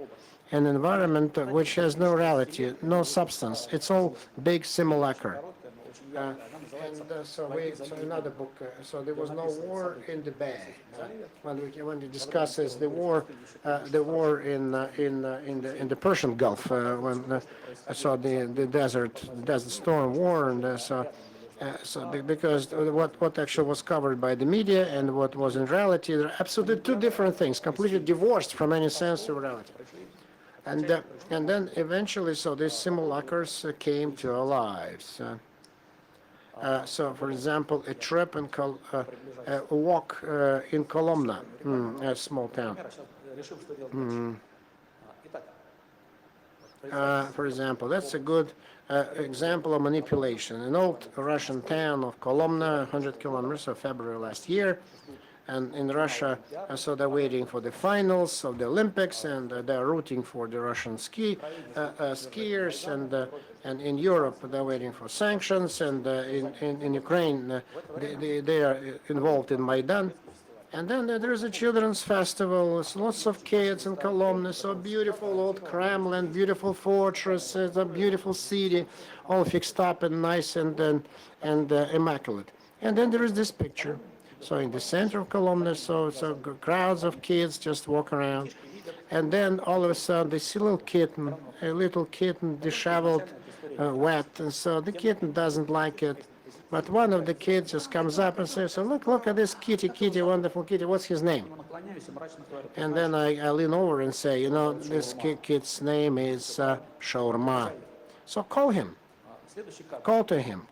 which has no reality, no substance. It's all big simulacre. So another book. So there was no war in the Bay. When it discusses the war in the Persian Gulf, when so the desert storm war, and so because what actually was covered by the media and what was in reality, they're absolutely two different things, completely divorced from any sense of reality. And then eventually, so these simulacres came to our lives. So, for example, a trip in a walk in Kolomna, a small town. For example, that's a good example of manipulation. An old Russian town of Kolomna, 100 kilometers, of February last year. And in Russia, so they're waiting for the finals of the Olympics, and they're rooting for the Russian skiers, and in Europe they're waiting for sanctions, and in Ukraine they are involved in Maidan. And then there's a children's festival. There's lots of kids in Kolomna. So beautiful old Kremlin, beautiful fortress, a beautiful city, all fixed up and nice and immaculate. And then there is this picture. So in the center of Kolomna, so crowds of kids just walk around, and then all of a sudden they see a little kitten, disheveled, wet, and so the kitten doesn't like it. But one of the kids just comes up and says, "So look at this kitty, wonderful kitty. What's his name?" And then I lean over and say, this kid's name is Shawarma. So call him. Call to him.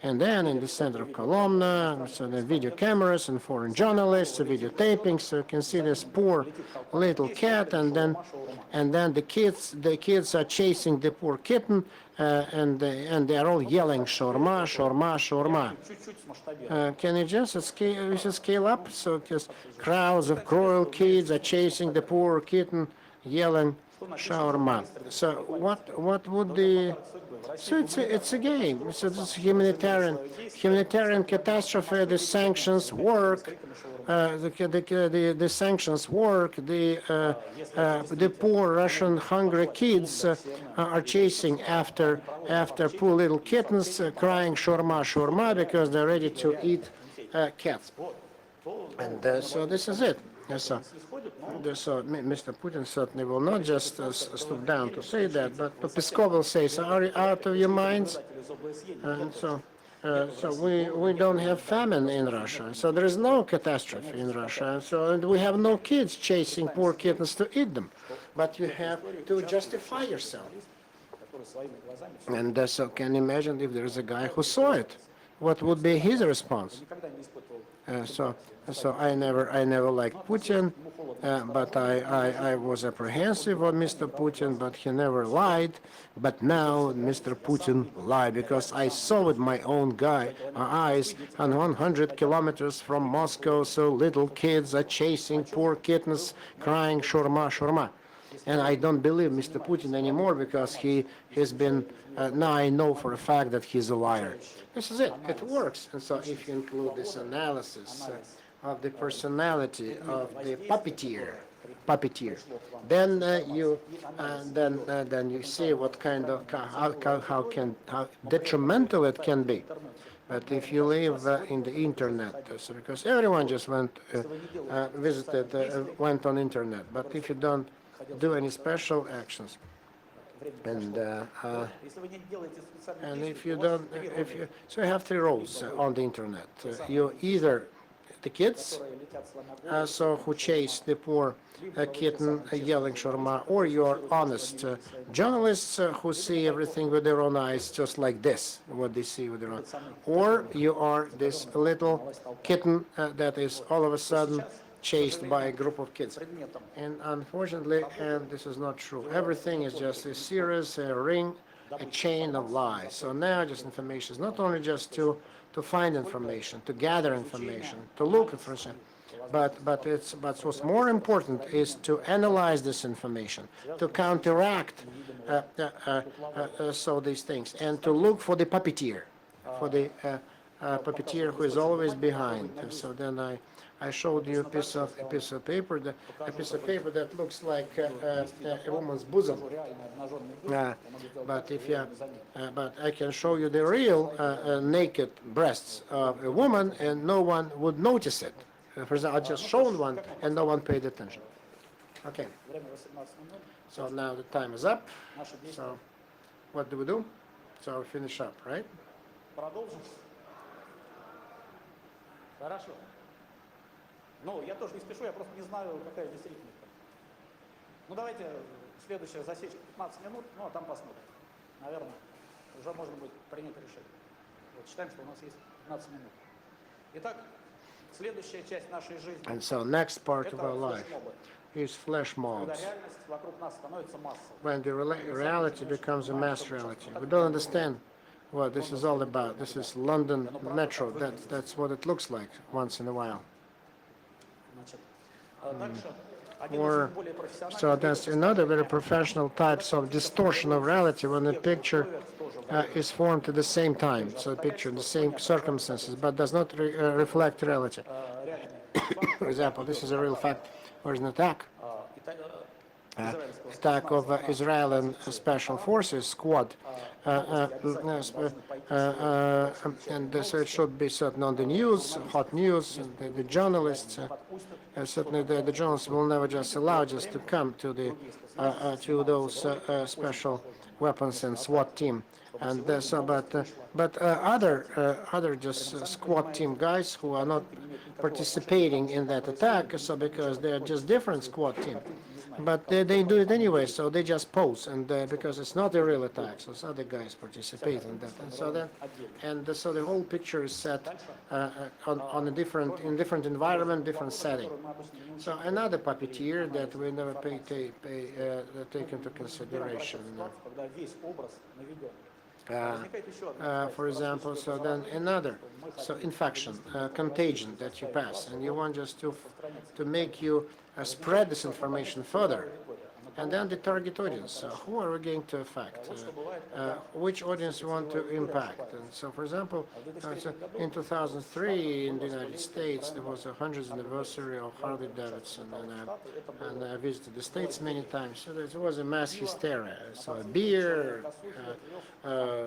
And then in the center of Kolomna, so the video cameras and foreign journalists, videotaping, so you can see this poor little cat, and then the kids are chasing the poor kitten, and they are all yelling shawarma, shawarma, shawarma. Can you just scale up? So just crowds of cruel kids are chasing the poor kitten, yelling shawarma. So what would the So it's a game. So this humanitarian catastrophe. The sanctions work. The sanctions work. The poor Russian hungry kids are chasing after poor little kittens crying shawarma, shawarma because they're ready to eat cats. And so this is it. So Mr. Putin certainly will not just stoop down to say that, but Peskov will say, "So are you out of your minds?" And so we don't have famine in Russia. So there is no catastrophe in Russia. And we have no kids chasing poor kittens to eat them. But you have to justify yourself. And so can you imagine if there is a guy who saw it? What would be his response? So I never liked Putin, but I was apprehensive of Mr. Putin, but he never lied. But now Mr. Putin lied because I saw with my own eyes, and 100 kilometers from Moscow, so little kids are chasing poor kittens, crying shawarma, shawarma. And I don't believe Mr. Putin anymore because he has been, now I know for a fact that he's a liar. This is it. It works. And so if you include this analysis of the personality of the puppeteer, then you see what kind of how detrimental it can be. But if you live in the internet, so because everyone just went on internet, but if you don't do any special actions, and if you don't, so you have three roles on the internet. You either the kids, who chase the poor kitten yelling shawarma, or you are honest journalists who see everything with their own eyes, just like this, what they see with their own, or you are this little kitten that is all of a sudden chased by a group of kids. And unfortunately, and this is not true, everything is just a series, a ring, a chain of lies. So now just information is not only just to find information, to gather information, to look for information, but what's more important is to analyze this information, to counteract so these things, and to look for the puppeteer, who is always behind. So then I showed you a piece of paper that looks like a woman's bosom. But I can show you the real naked breasts of a woman, and no one would notice it. For example, I just showed one, and no one paid attention. Okay. So now the time is up. So what do? So we finish up, right? Хорошо. Ну, я тоже не спешу, я просто не знаю, какая здесь ритмика. Ну, давайте следующая засечка 15 минут, ну, а там посмотрим. Наверное, уже можно будет принять решение. Вот считаем, что у нас есть 15 минут. Итак, следующая часть нашей жизни. And so next part of our life is flash mobs. When the reality becomes a mass reality. We don't understand what this is all about. This is London Metro. That's what it looks like once in a while. So that's another very professional types of distortion of reality when a picture is formed at the same time. So a picture in the same circumstances, but does not reflect reality. For example, this is a real fact. There's an attack of Israel and Special Forces squad, and so it should be certain on the news, hot news. The journalists, certainly the journalists will never just allow just to come to the to those special weapons and SWAT team. And other just squad team guys who are not participating in that attack, so because they're just different squad team, but they do it anyway, so they just pose, and because it's not a real attack, so it's other guys participate in that, and so then, and so the whole picture is set on a different environment, different setting. So another puppeteer that we never take into consideration. For example, so then another, so infection, contagion that you pass, and you want just to make you spread this information further. And then the target audience, who are we going to affect? Which audience we want to impact? And so, for example, so in 2003 in the United States, there was a 100th anniversary of Harley Davidson, and I visited the States many times. So there was a mass hysteria. So beer,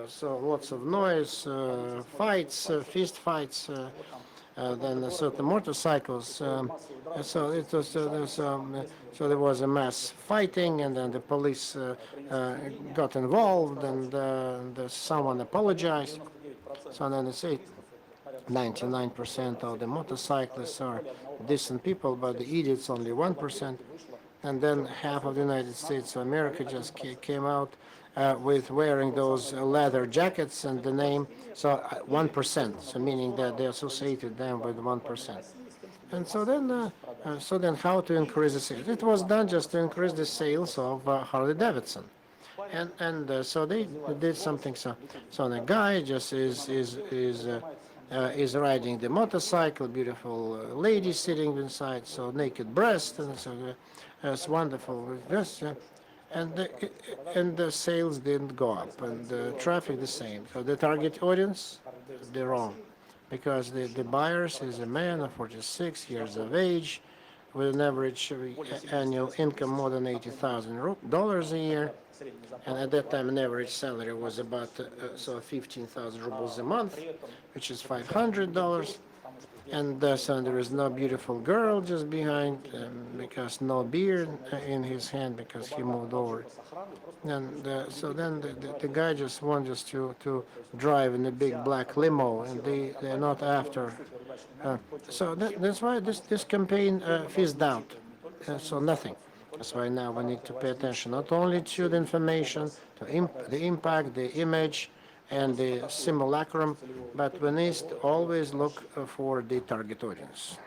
so lots of noise, fights, fist fights. Then certain motorcycles. So it was so there was a mass fighting, and then the police got involved, and someone apologized. So then they say 99% of the motorcyclists are decent people, but the idiots only 1%. And then half of the United States of America just came out with wearing those leather jackets and the name, so 1%, so meaning that they associated them with 1%. And so then how to increase the sales? It was done just to increase the sales of Harley Davidson. And so they did something, so the guy just is riding the motorcycle, beautiful lady sitting inside, so naked breast, and so it's wonderful. Yes, and the sales didn't go up, and the traffic the same. So the target audience, they're wrong, because the buyers is a man of 46 years of age, with an average annual income more than $80,000 a year, and at that time an average salary was about 15,000 rubles a month, which is $500. And so there is no beautiful girl just behind, because no beer in his hand, because he moved over. And so then the guy just wants us to drive in a big black limo, and they're not after. So that's why this campaign fizzed out. So nothing. That's why now we need to pay attention not only to the information, to the impact, the image, and the simulacrum, but we need to always look for the target audience.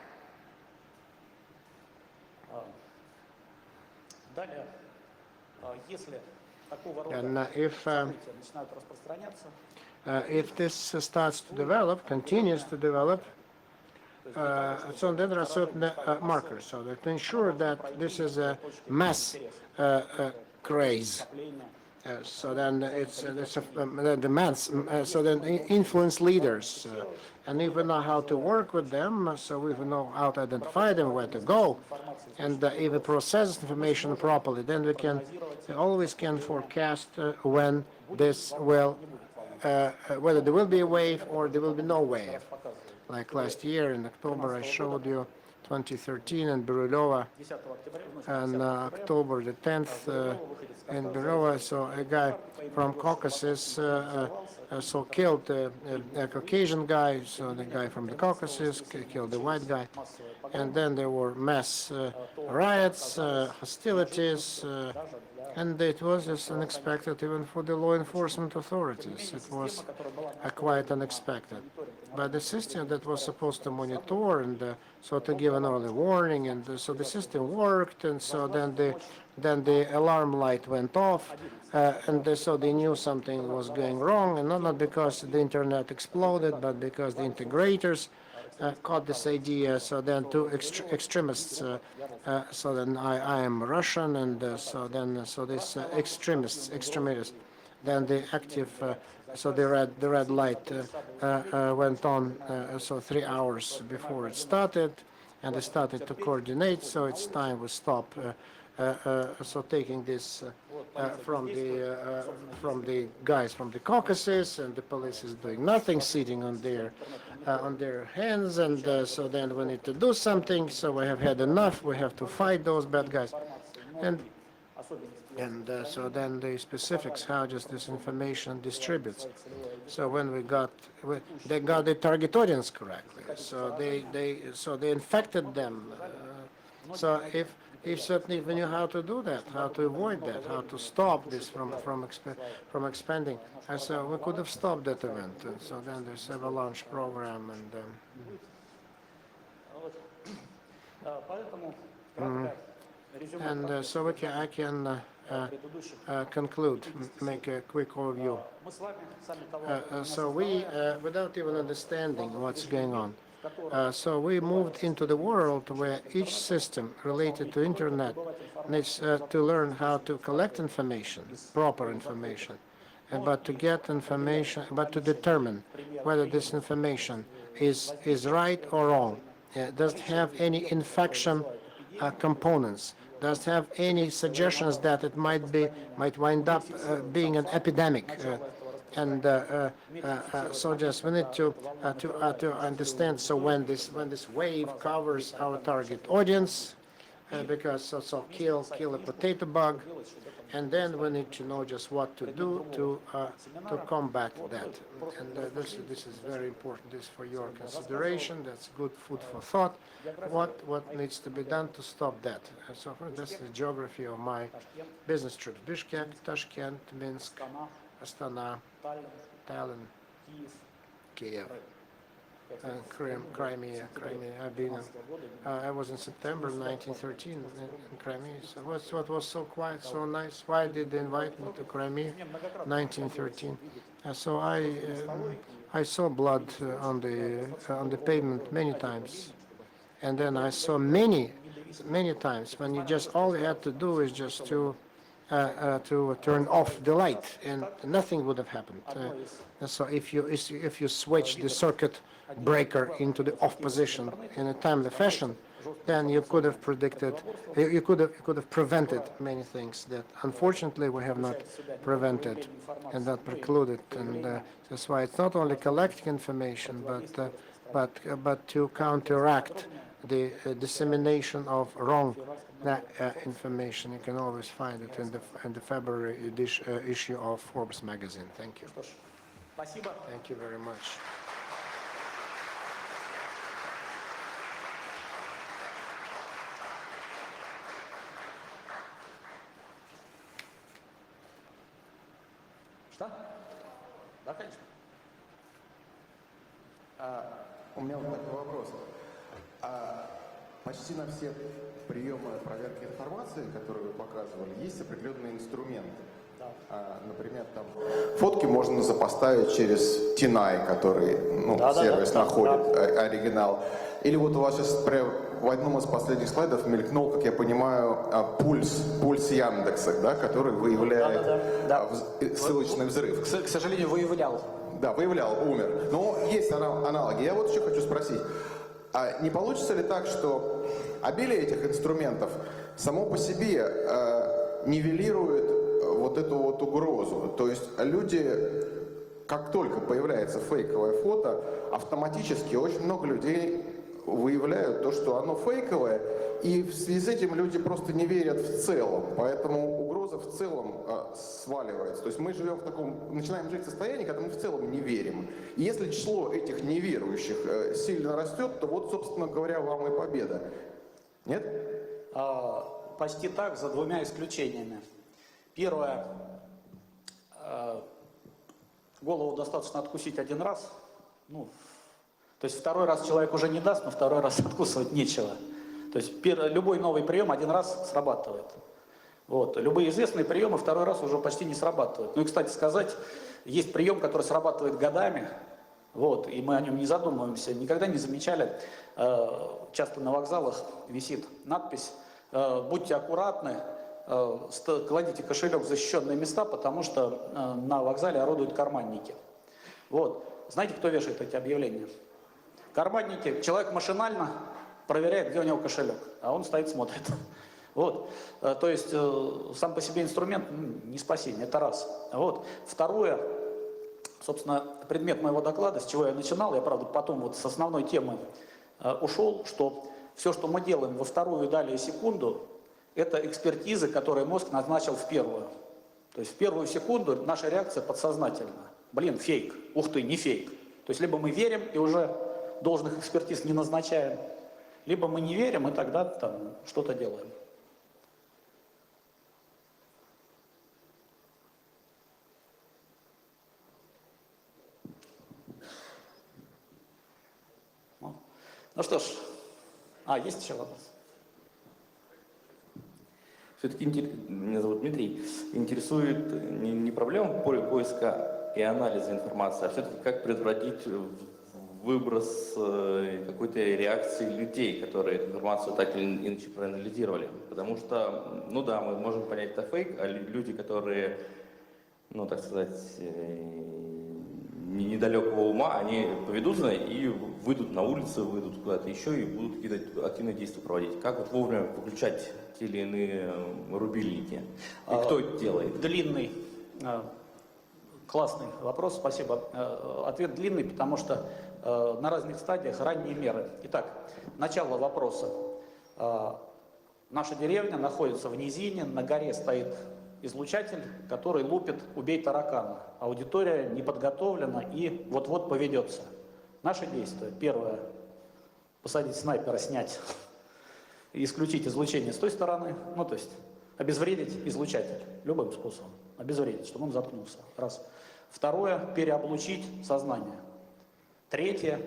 And if this starts to develop, continues to develop, so then there are certain markers, so that to ensure that this is a mass craze. So then the mass, so then influence leaders, and if we know how to work with them, so we know how to identify them, where to go, and if we process information properly, then we always can forecast when this will, whether there will be a wave or there will be no wave. Like last year in October, I showed you 2013 in Berylova, and October the 10th in Berylova, so a guy from Caucasus so killed a Caucasian guy, so the guy from the Caucasus killed the white guy, and then there were mass riots, hostilities, and it was just unexpected even for the law enforcement authorities. It was quite unexpected. But the system that was supposed to monitor and so to give an early warning, and so the system worked, and so then the alarm light went off, and so they knew something was going wrong, and not because the internet exploded, but because the integrators caught this idea. So then two extremists, so then I am Russian, and so this extremists, then the active, so the red light went on, so 3 hours before it started, and they started to coordinate. So it's time we stop. So taking this from the guys from the Caucasus, and the police is doing nothing, sitting on their hands, and so then we need to do something. So we have had enough. We have to fight those bad guys, and And so then the specifics, how does this information distributes. So when they got the target audience correctly. So they infected them. So if certainly we knew how to do that, how to avoid that, how to stop this from expanding, and so we could have stopped that event. And so then there's avalanche program and. Поэтому кратко резюме And so I can conclude, make a quick overview. мы с вами, сами того, So we, without even understanding what's going on, so we moved into the world where each system related to internet needs to learn how to collect information, proper information, but to get information, but to determine whether this information is right or wrong. Does it have any infection components? Does it have any suggestions that it might wind up being an epidemic? So just we need to understand. So when this wave covers our target audience, because so kill a potato bug, and then we need to know just what to do to combat that. And this is very important. This for your consideration. That's good food for thought. What needs to be done to stop that? So this is the geography of my business trip: Bishkek, Tashkent, Minsk, Astana, Tallinn, Kiev, Crimea. I've been. I was in September 1913 in Crimea. So what was so quiet, so nice? Why did they invite me to Crimea? 1913. So I saw blood on the pavement many times, and then I saw many times when you just all you had to do is just to turn off the light, and nothing would have happened. So if you switch the circuit breaker into the off position in a timely fashion, then you could have predicted, you could have prevented many things that unfortunately we have not prevented and not precluded. And that's why it's not only collecting information, but to counteract the dissemination of wrong information. You can always find it in the February issue of Forbes magazine. Thank you. спасибо. Thank you very much. Что? Да, конечно. У меня вот такой вопрос. Почти на все приемы проверки информации, которые вы показывали, есть определенные инструменты. Например, там фотки можно сопоставить через TNI, который сервис находит оригинал. Или вот у вас сейчас в одном из последних слайдов мелькнул, как я понимаю, пульс Яндекса, да, который выявляет ссылочный взрыв. К сожалению, выявлял. Да, выявлял, умер. Но есть аналоги. Я вот еще хочу спросить. А не получится ли так, что обилие этих инструментов само по себе нивелирует вот эту вот угрозу? То есть люди, как только появляется фейковое фото, автоматически очень много людей выявляют то, что оно фейковое, и в связи с этим люди просто не верят в целом. Поэтому угроза в целом сваливается. То есть мы живем в таком, начинаем жить в состоянии, когда мы в целом не верим. И если число этих неверующих сильно растет, то вот, собственно говоря, вам и победа. Нет? Почти так, за двумя исключениями. Первое, голову достаточно откусить один раз. То есть второй раз человек уже не даст, но второй раз откусывать нечего. То есть любой новый прием один раз срабатывает. Вот. Любые известные приемы второй раз уже почти не срабатывают. Ну и, кстати сказать, есть прием, который срабатывает годами, вот, и мы о нем не задумываемся, никогда не замечали. Часто на вокзалах висит надпись «Будьте аккуратны, кладите кошелек в защищенные места, потому что на вокзале орудуют карманники». Вот. Знаете, кто вешает эти объявления? Карманники. Человек машинально проверяет, где у него кошелек, а он стоит, смотрит. Вот. То есть сам по себе инструмент не спасение, это раз. Вот. Второе, собственно, предмет моего доклада, с чего я начинал, я, правда, потом вот с основной темы ушел, что все, что мы делаем во вторую далее секунду, это экспертизы, которые мозг назначил в первую. То есть в первую секунду наша реакция подсознательна. Блин, фейк. Ух ты, не фейк. То есть либо мы верим и уже должных экспертиз не назначаем, либо мы не верим и тогда там что-то делаем. Ну что ж, есть еще вопрос? Все-таки меня зовут Дмитрий. Интересует не проблема поиска и анализа информации, а все-таки как предотвратить выброс какой-то реакции людей, которые эту информацию так или иначе проанализировали. Потому что, ну да, мы можем понять, это фейк, а люди, которые, ну так сказать, недалекого ума, они поведутся и выйдут на улицу, выйдут куда-то еще и будут какие-то активные действия проводить. Как вот вовремя выключать те или иные рубильники? И кто это делает? Длинный, классный вопрос, спасибо. Ответ длинный, потому что на разных стадиях ранние меры. Итак, начало вопроса. Наша деревня находится в низине, на горе стоит излучатель, который лупит «убей таракана». Аудитория не подготовлена и вот-вот поведется. Наши действия. Первое. Посадить снайпера, снять и исключить излучение с той стороны. Ну, то есть обезвредить излучатель любым способом. Обезвредить, чтобы он заткнулся. Раз. Второе. Переоблучить сознание. Третье.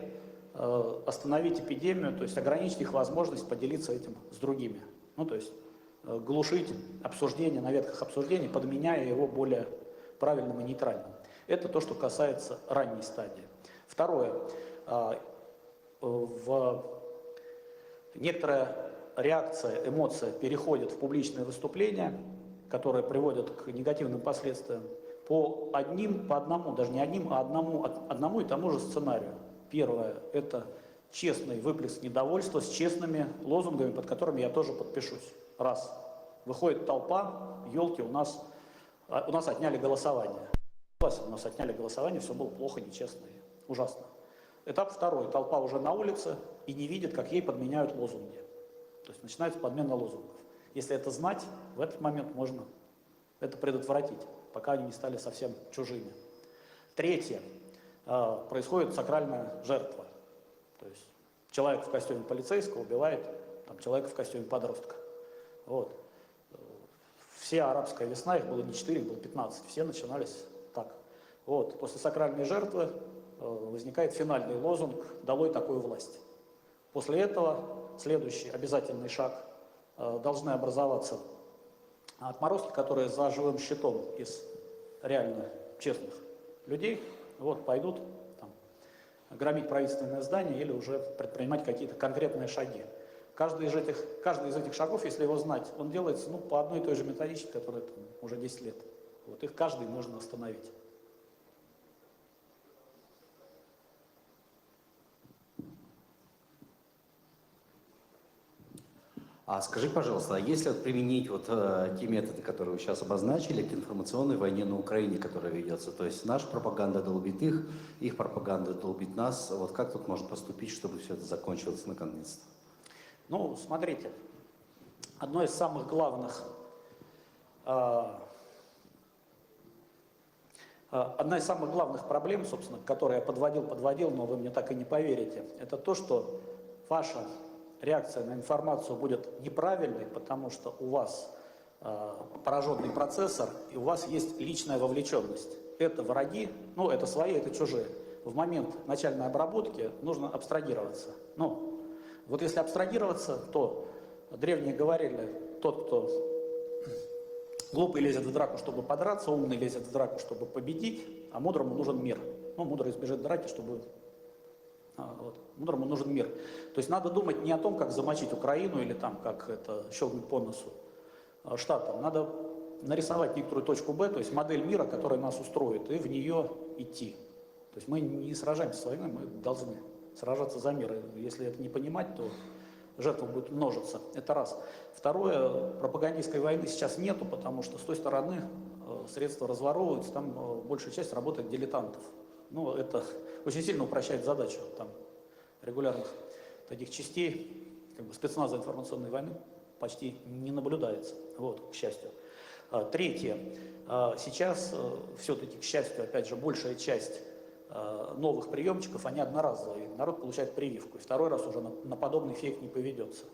Остановить эпидемию, то есть ограничить их возможность поделиться этим с другими. Ну, то есть глушить обсуждение на ветках обсуждений, подменяя его более правильным и нейтральным. Это то, что касается ранней стадии. Второе. Некоторая реакция, эмоция переходит в публичное выступление, которое приводит к негативным последствиям по одному, даже не одним, а одному и тому же сценарию. Первое – это честный выплеск недовольства с честными лозунгами, под которыми я тоже подпишусь. Раз. Выходит толпа, елки, у нас отняли голосование. У нас отняли голосование, все было плохо, нечестно и ужасно. Этап второй. Толпа уже на улице и не видит, как ей подменяют лозунги. То есть начинается подмена лозунгов. Если это знать, в этот момент можно это предотвратить, пока они не стали совсем чужими. Третье. Происходит сакральная жертва. То есть человек в костюме полицейского убивает человека в костюме подростка. Вот. Все арабская весна, их было не 4, их было 15. Все начинались так. Вот. После сакральной жертвы возникает финальный лозунг «Долой такую власть». После этого следующий обязательный шаг должны образоваться отморозки, которые за живым щитом из реально честных людей пойдут громить правительственное здание или уже предпринимать какие-то конкретные шаги. Каждый из этих шагов, если его знать, он делается по одной и той же методичке, которая уже 10 лет. Вот их каждый можно остановить. А скажи, пожалуйста, а если применить те методы, которые вы сейчас обозначили, к информационной войне на Украине, которая ведется, то есть наша пропаганда долбит их пропаганда долбит нас, как тут можно поступить, чтобы все это закончилось наконец-то? Ну, смотрите, одна из самых главных проблем, собственно, которые я подводил, но вы мне так и не поверите, это то, что ваша реакция на информацию будет неправильной, потому что у вас пораженный процессор, и у вас есть личная вовлеченность. Это враги, это свои, это чужие. В момент начальной обработки нужно абстрагироваться. Если абстрагироваться, то древние говорили, тот, кто глупый лезет в драку, чтобы подраться, умный лезет в драку, чтобы победить, а мудрому нужен мир. Мудрый избежит драки, чтобы... Мудрому нужен мир. То есть надо думать не о том, как замочить Украину или как это щелкнуть по носу штатам. Надо нарисовать некоторую точку Б, то есть модель мира, которая нас устроит, и в нее идти. То есть мы не сражаемся с войной, мы должны сражаться за мир. И если это не понимать, то жертвы будут множиться. Это раз. Второе, пропагандистской войны сейчас нету, потому что с той стороны средства разворовываются, там большая часть работает дилетантов. Это очень сильно упрощает задачу регулярных таких частей, спецназа информационной войны. почти не наблюдается, вот, к счастью. Третье. Сейчас все-таки, к счастью, опять же, большая часть новых приемчиков, они одноразовые. Народ получает прививку, и второй раз уже на подобный эффект не поведется.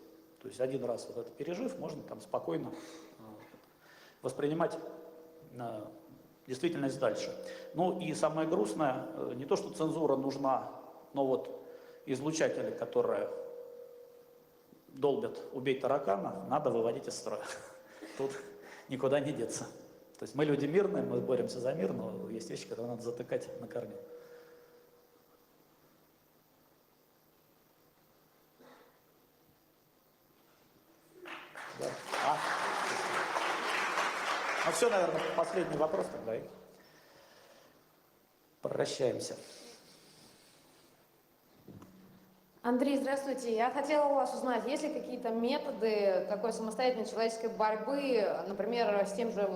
То есть один раз вот это пережив, можно там спокойно воспринимать действительность дальше. Ну и самое грустное, не то, что цензура нужна, но вот излучатели, которые долбят «убей таракана», надо выводить из строя. Тут никуда не деться. То есть мы люди мирные, мы боремся за мир, но есть вещи, которые надо затыкать на корню. Да. Ну все, наверное, последний вопрос тогда. И прощаемся. Андрей, здравствуйте. Я хотела у вас узнать, есть ли какие-то методы такой самостоятельной человеческой борьбы, например, с тем же,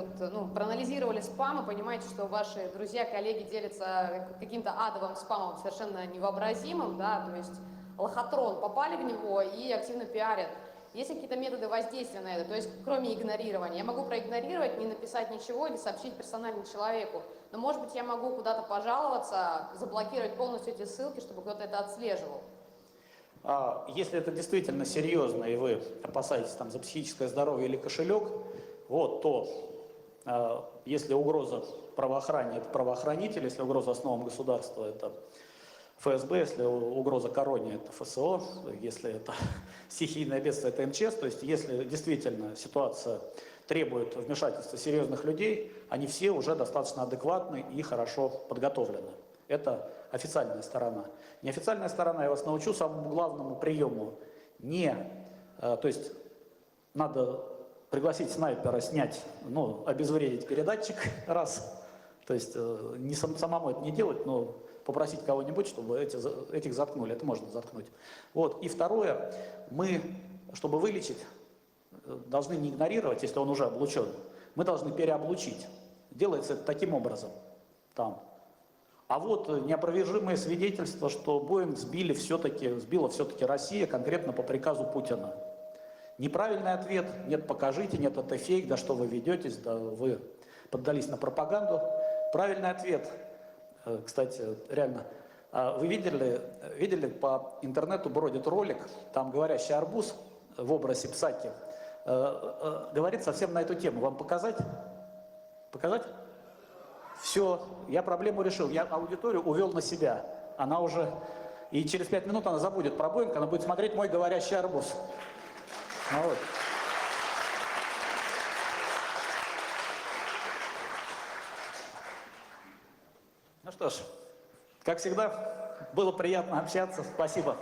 проанализировали спам и понимаете, что ваши друзья, коллеги делятся каким-то адовым спамом совершенно невообразимым, да, то есть лохотрон, попали в него и активно пиарят. Есть ли какие-то методы воздействия на это? То есть, кроме игнорирования. Я могу проигнорировать, не написать ничего или сообщить персонально человеку. Но, может быть, я могу куда-то пожаловаться, заблокировать полностью эти ссылки, чтобы кто-то это отслеживал. Если это действительно серьезно, и вы опасаетесь там за психическое здоровье или кошелек, вот, то если угроза правоохранения, это правоохранитель, если угроза основам государства, это ФСБ, если угроза короне, это ФСО, если это стихийное бедствие, это МЧС. То есть если действительно ситуация требует вмешательства серьезных людей, они все уже достаточно адекватны и хорошо подготовлены. Это официальная сторона. Неофициальная сторона, я вас научу самому главному приему. То есть надо пригласить снайпера, снять, обезвредить передатчик, раз. То есть не самому это не делать, но попросить кого-нибудь, чтобы этих заткнули. Это можно заткнуть. Вот. И второе, мы, чтобы вылечить, должны не игнорировать, если он уже облучен, мы должны переоблучить. Делается это таким образом. А вот неопровержимое свидетельство, что Боинг сбила все-таки Россия, конкретно по приказу Путина. Неправильный ответ, нет, покажите, нет, это фейк, да что вы ведетесь, да вы поддались на пропаганду. Правильный ответ, кстати, реально, вы видели по интернету бродит ролик, там говорящий арбуз в образе Псаки, говорит совсем на эту тему. Вам показать? Показать? Все, я проблему решил, я аудиторию увел на себя. Она уже, и через 5 минут она забудет про Боинг, она будет смотреть мой говорящий арбуз. Вот. Ну что ж, как всегда, было приятно общаться. Спасибо.